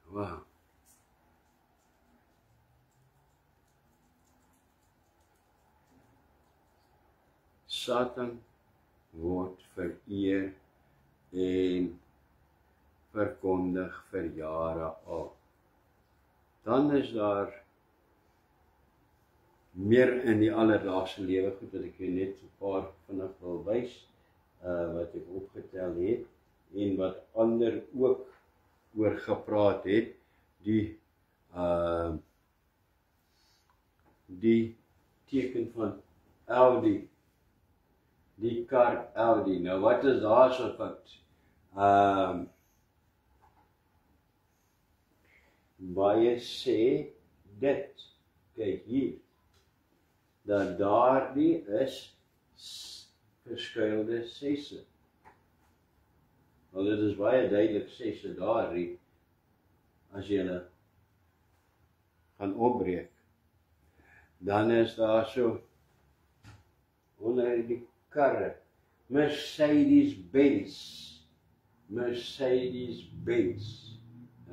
Wow. Satan word vereer en verkondig vir jare al. Dan is daar meer in die alledaagse lewe, goed wat ek net 'n paar vinnig wil wys, wat ek opgetel het, en wat ander ook oor gepraat het, die teken van Audi, die kar Audi. Nou wat is daar so fout? Baie sê dit, kyk hier, dat daardie is verskuilde sesse. Want dit is baie duidelik sesse daardie, as jy hulle gaan opbreek. Dan is daar so, onder die karre, Mercedes-Benz,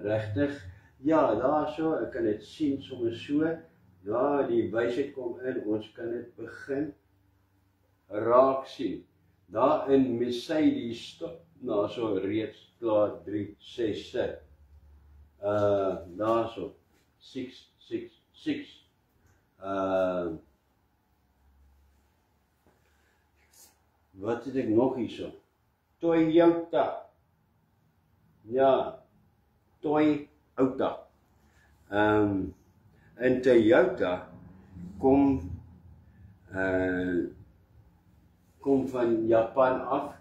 regtig? Ja, daar so, ek kan dit sien soms so, ja, die wysheid kom in, ons kan dit begin raak sien. Daar in Mercedes stop, nou so reeds klaar 3, 6, daar so, 666, wat het ek nog hierso? Toyota, ja, Toyota. En Toyota kom van Japan af.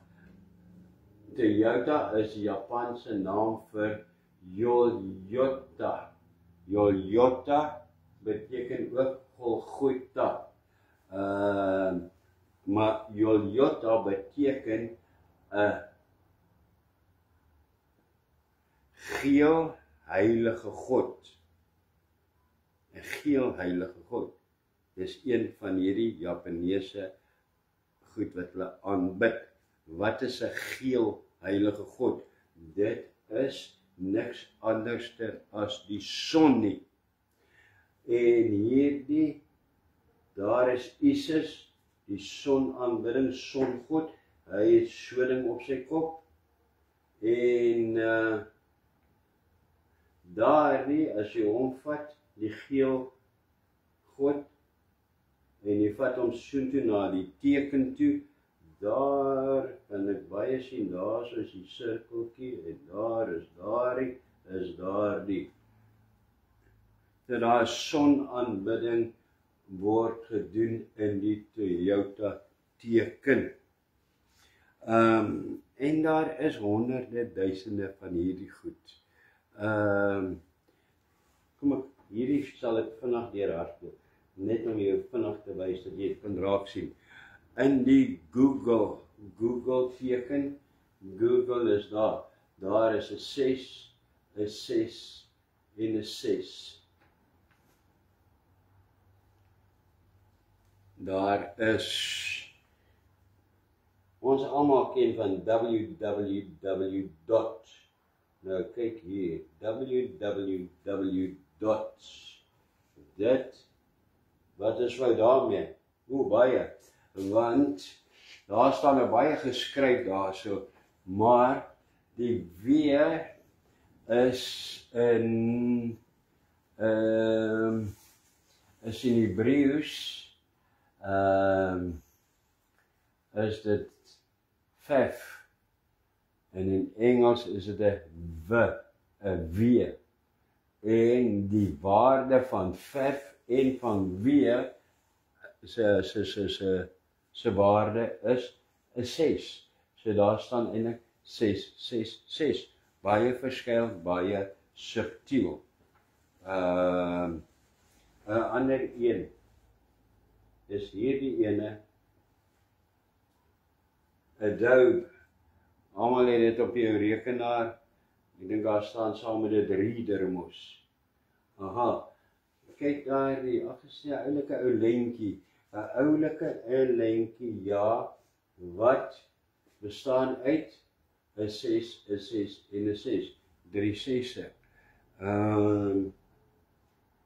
Toyota is die Japanse naam vir Yoyota. Yoyota beteken ook Golgotha. Maar Yoyota beteken 'n geel heilige God. 'n geel heilige God. Dis een van hierdie Japaneese goed wat hulle aanbid. Wat is 'n geel heilige God? Dit is niks anderster as die son nie. En hierdie, daar is Isis, die sonaanbidding, songod, hy het so ding op sy kop, en daardie, as jy hom vat, die geel God, en jy vat hom soontoe na die teken toe, daar kan ek baie sien, daar is die sirkeltjie, en daar is daardie. Dat daar sonaanbidding word gedoen in die Toyota teken. En daar is honderde duisende van hierdie goed. Kom ek, hierdie sal ek vinnig deurhardloop, net om jou vinnig te wys dat jy dit kan raak sien. In die Google teken, Google is daar. Daar is 'n 6, 'n 6 en 'n 6. Daar is, ons almal ken van www. Nou kyk hier, www. Dit, wat is nou daarmee? Baie, want daar staan nou baie geskryf daarso, maar die W is in Hebreëus is dit vef, en in Engels is dit 'n W, en die waarde van vef en van W se waarde is 'n 6. So daar staan eintlik 6, 6, 6. Baie verskuil, baie subtiel. 'n Ander een is hierdie ene, Adobe. Almal het dit op jou rekenaar. Ek dink daar staan saam met dit reader mos. Aha. Kyk daar, ag, is 'n oulike ou lentjie. 'n Oulike lentjie, ja, wat bestaan uit 'n 6, 'n 6 en 'n 6. 3 6e.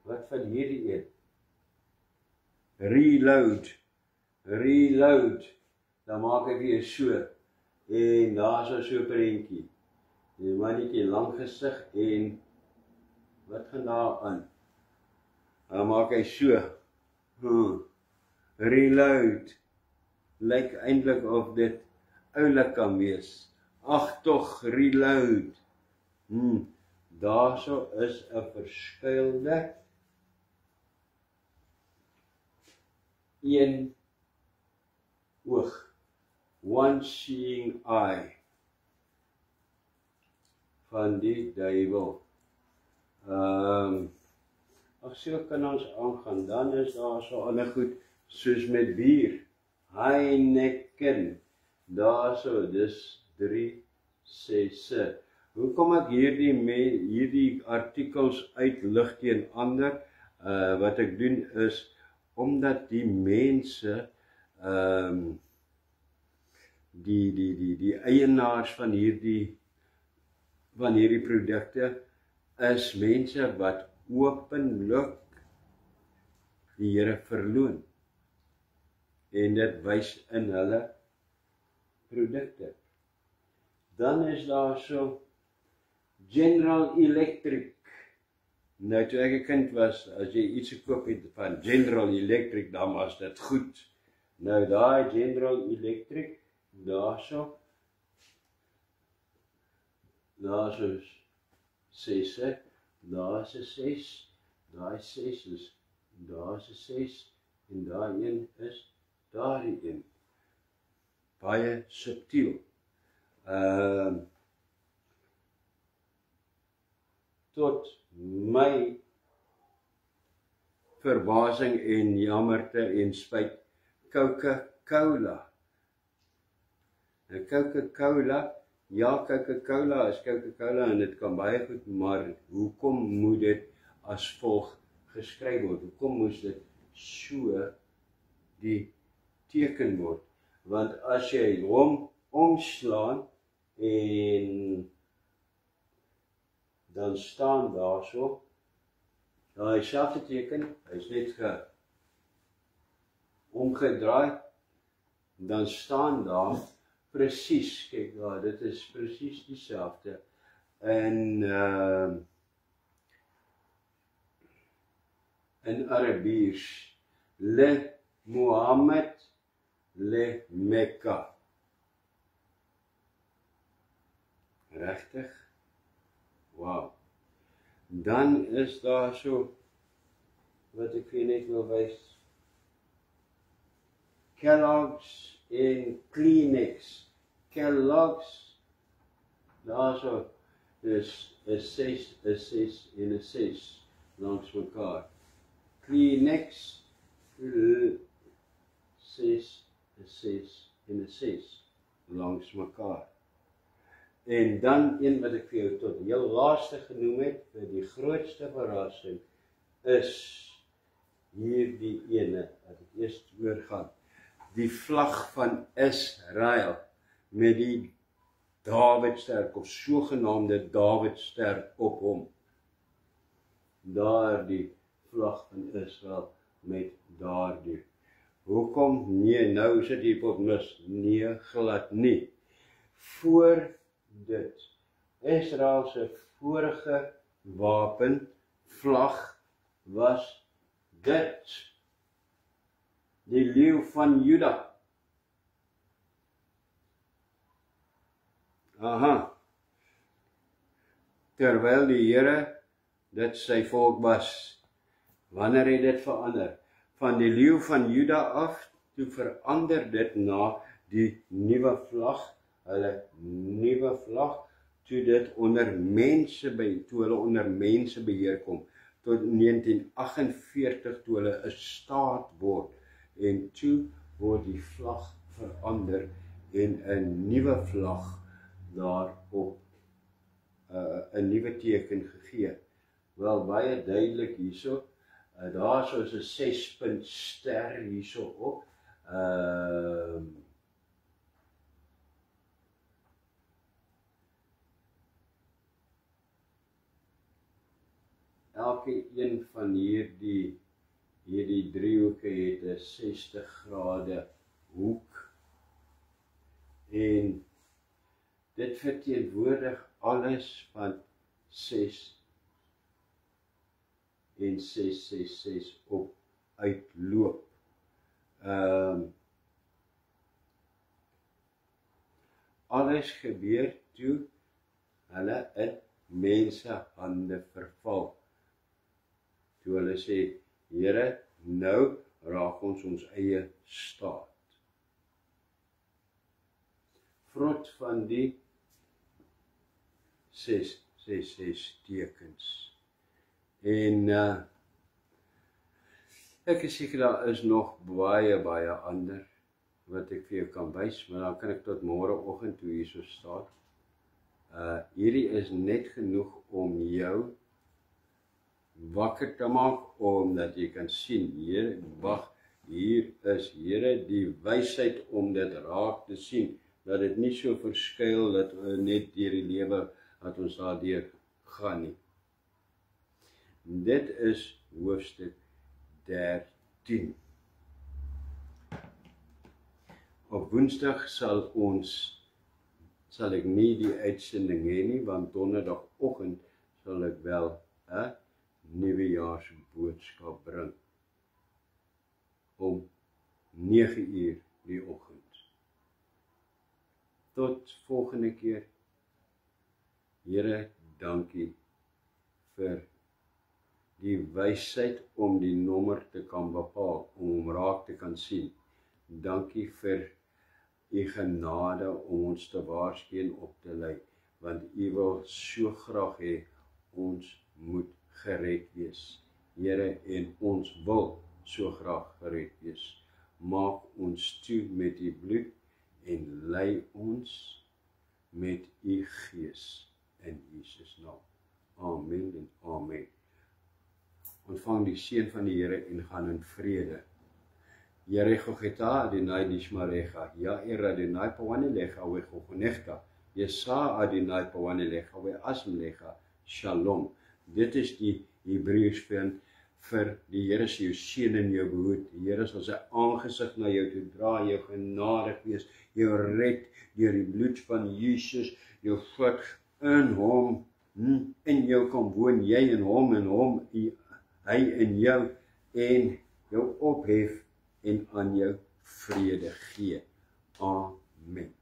Wat van hierdie een? Reload. Dan maak ek weer so. En daar is so 'n prentjie. Die mannetjie lang gesig en wat gaan daar aan? Dan maak hy so. Reload. Lyk eintlik of dit oulik kan wees. Ag tog, reload. Daarso is 'n verskuilde een oog. One seeing eye van die duiwel. Ag, so kan ons aangaan. Dan is daar so ander goed soos met bier. Heineken. Daarso, dis 3 6e. Hoekom ek hierdie artikels uitlig teen ander? Wat ek doen is omdat die mense die eienaars van hierdie produkte is mense wat openlik die Here verloon, en dit wys in hulle produkte. Dan is daar so General Electric. Nou toe ek 'n kind was, as jy iets gekoop het van General Electric, dan was dit goed. Nou daai General Electric, daarso 6, daar's 'n 6, daai 6 is, daar's 'n 6, en daai een is daardie een. Baie subtiel. Tot my verbasing en jammerte en spyt, Coca-Cola. Nou Coca-Cola, ja, Coca-Cola is Coca-Cola en dit kan baie goed, maar hoekom moet dit as volg geskryf word? Hoekom moes dit so die teken word? Want as jy hom omslaan en dan staan daar so, daai selfde teken, hy's net omgedraai, dan staan daar presies, kyk daar, dit is presies dieselfde. En in Arabies, Le Muhammad Le Mekka. Regtig? Wow. Dan is daar so, wat ek vir net wil wys, Kellogg's en Kleenex. Kellogg's, daar so, is 'n 6, 'n 6 en 'n 6 langs mekaar. Kleenex, 6, 'n 6 en 'n 6 langs mekaar. En dan een wat ek vir jou tot heel laaste genoem het, vir die grootste verrassing, is hierdie ene, wat ek eers oorgaan. Die vlag van Israel, met die Dawidster, of sogenaamde Dawidster op hom. Daardie vlag van Israel met daardie. Hoekom? Nee, nou is dit hier op mis. Nee, glad nie. Voor dit, Israel se vorige wapen, vlag, was dit. Die leeu van Juda. Aha. Terwyl die Here dit sy volk was, wanneer het dit verander? Van die leeu van Juda af, toe verander dit na die nuwe vlag, hulle nuwe vlag, toe dit onder mense toe hulle onder mense beheer kom, tot 1948 toe hulle 'n staat word, en toe word die vlag verander en 'n nuwe vlag daarop 'n nuwe teken gegee. Wel, baie duidelik hierso, daar is 'n 6-punt ster hierso op. Elke een van hierdie driehoeke het 'n 60 grade hoek, en dit verteenwoordig alles van 6 en 666 op uitloop. Alles gebeur toe hulle in mense hande verval. Toe hulle sê, Here, nou raak ons eie staat. Vrot van die 666 tekens. En ek is seker daar is nog baie ander wat ek vir jou kan wys, maar dan kan ek tot môreoggend toe hierso staan. Hierdie is net genoeg om jou wakker te maak, omdat jy kan sien, Here, wag, hier is Here die wysheid om dit raak te sien, dat dit nie so verskuil dat net deur die lewe dat ons daardeur gaan nie. Dit is hoofstuk 13. Op Woensdag sal ek nie die uitsending hê nie, want donderdagoggend sal ek wel 'n nuwejaarsboodskap bring om 9 uur die oggend. Tot volgende keer. Here, dankie vir die wysheid om die nommer te kan bepaal, om hom raak te kan sien. Dankie vir u genade om ons te waarsku en op te lei, want u wil so graag hê ons moet gered wees. Here, en ons wil so graag gered wees. Maak ons toe met u bloed en lei ons met u gees in Jesus naam. Amen en amen. Ontvang die seën van die Here en gaan in vrede. Yeregogeta Adonai Dishmarecha, Yair Adonai Pawanilecha, Wechogonechta, Yesa Adonai Pawanilecha, We Asmlecha, Shalom. Dit is die Hebreërs vir die Here se jou seën en jou behoed. Die Here sal sy aangesig na jou toe dra, jou genadig wees, jou red deur die bloed van Jesus, jou voet in hom, in jou kan woon, jy in hom, hy in jou, en jou ophef en aan jou vrede gee. Amen.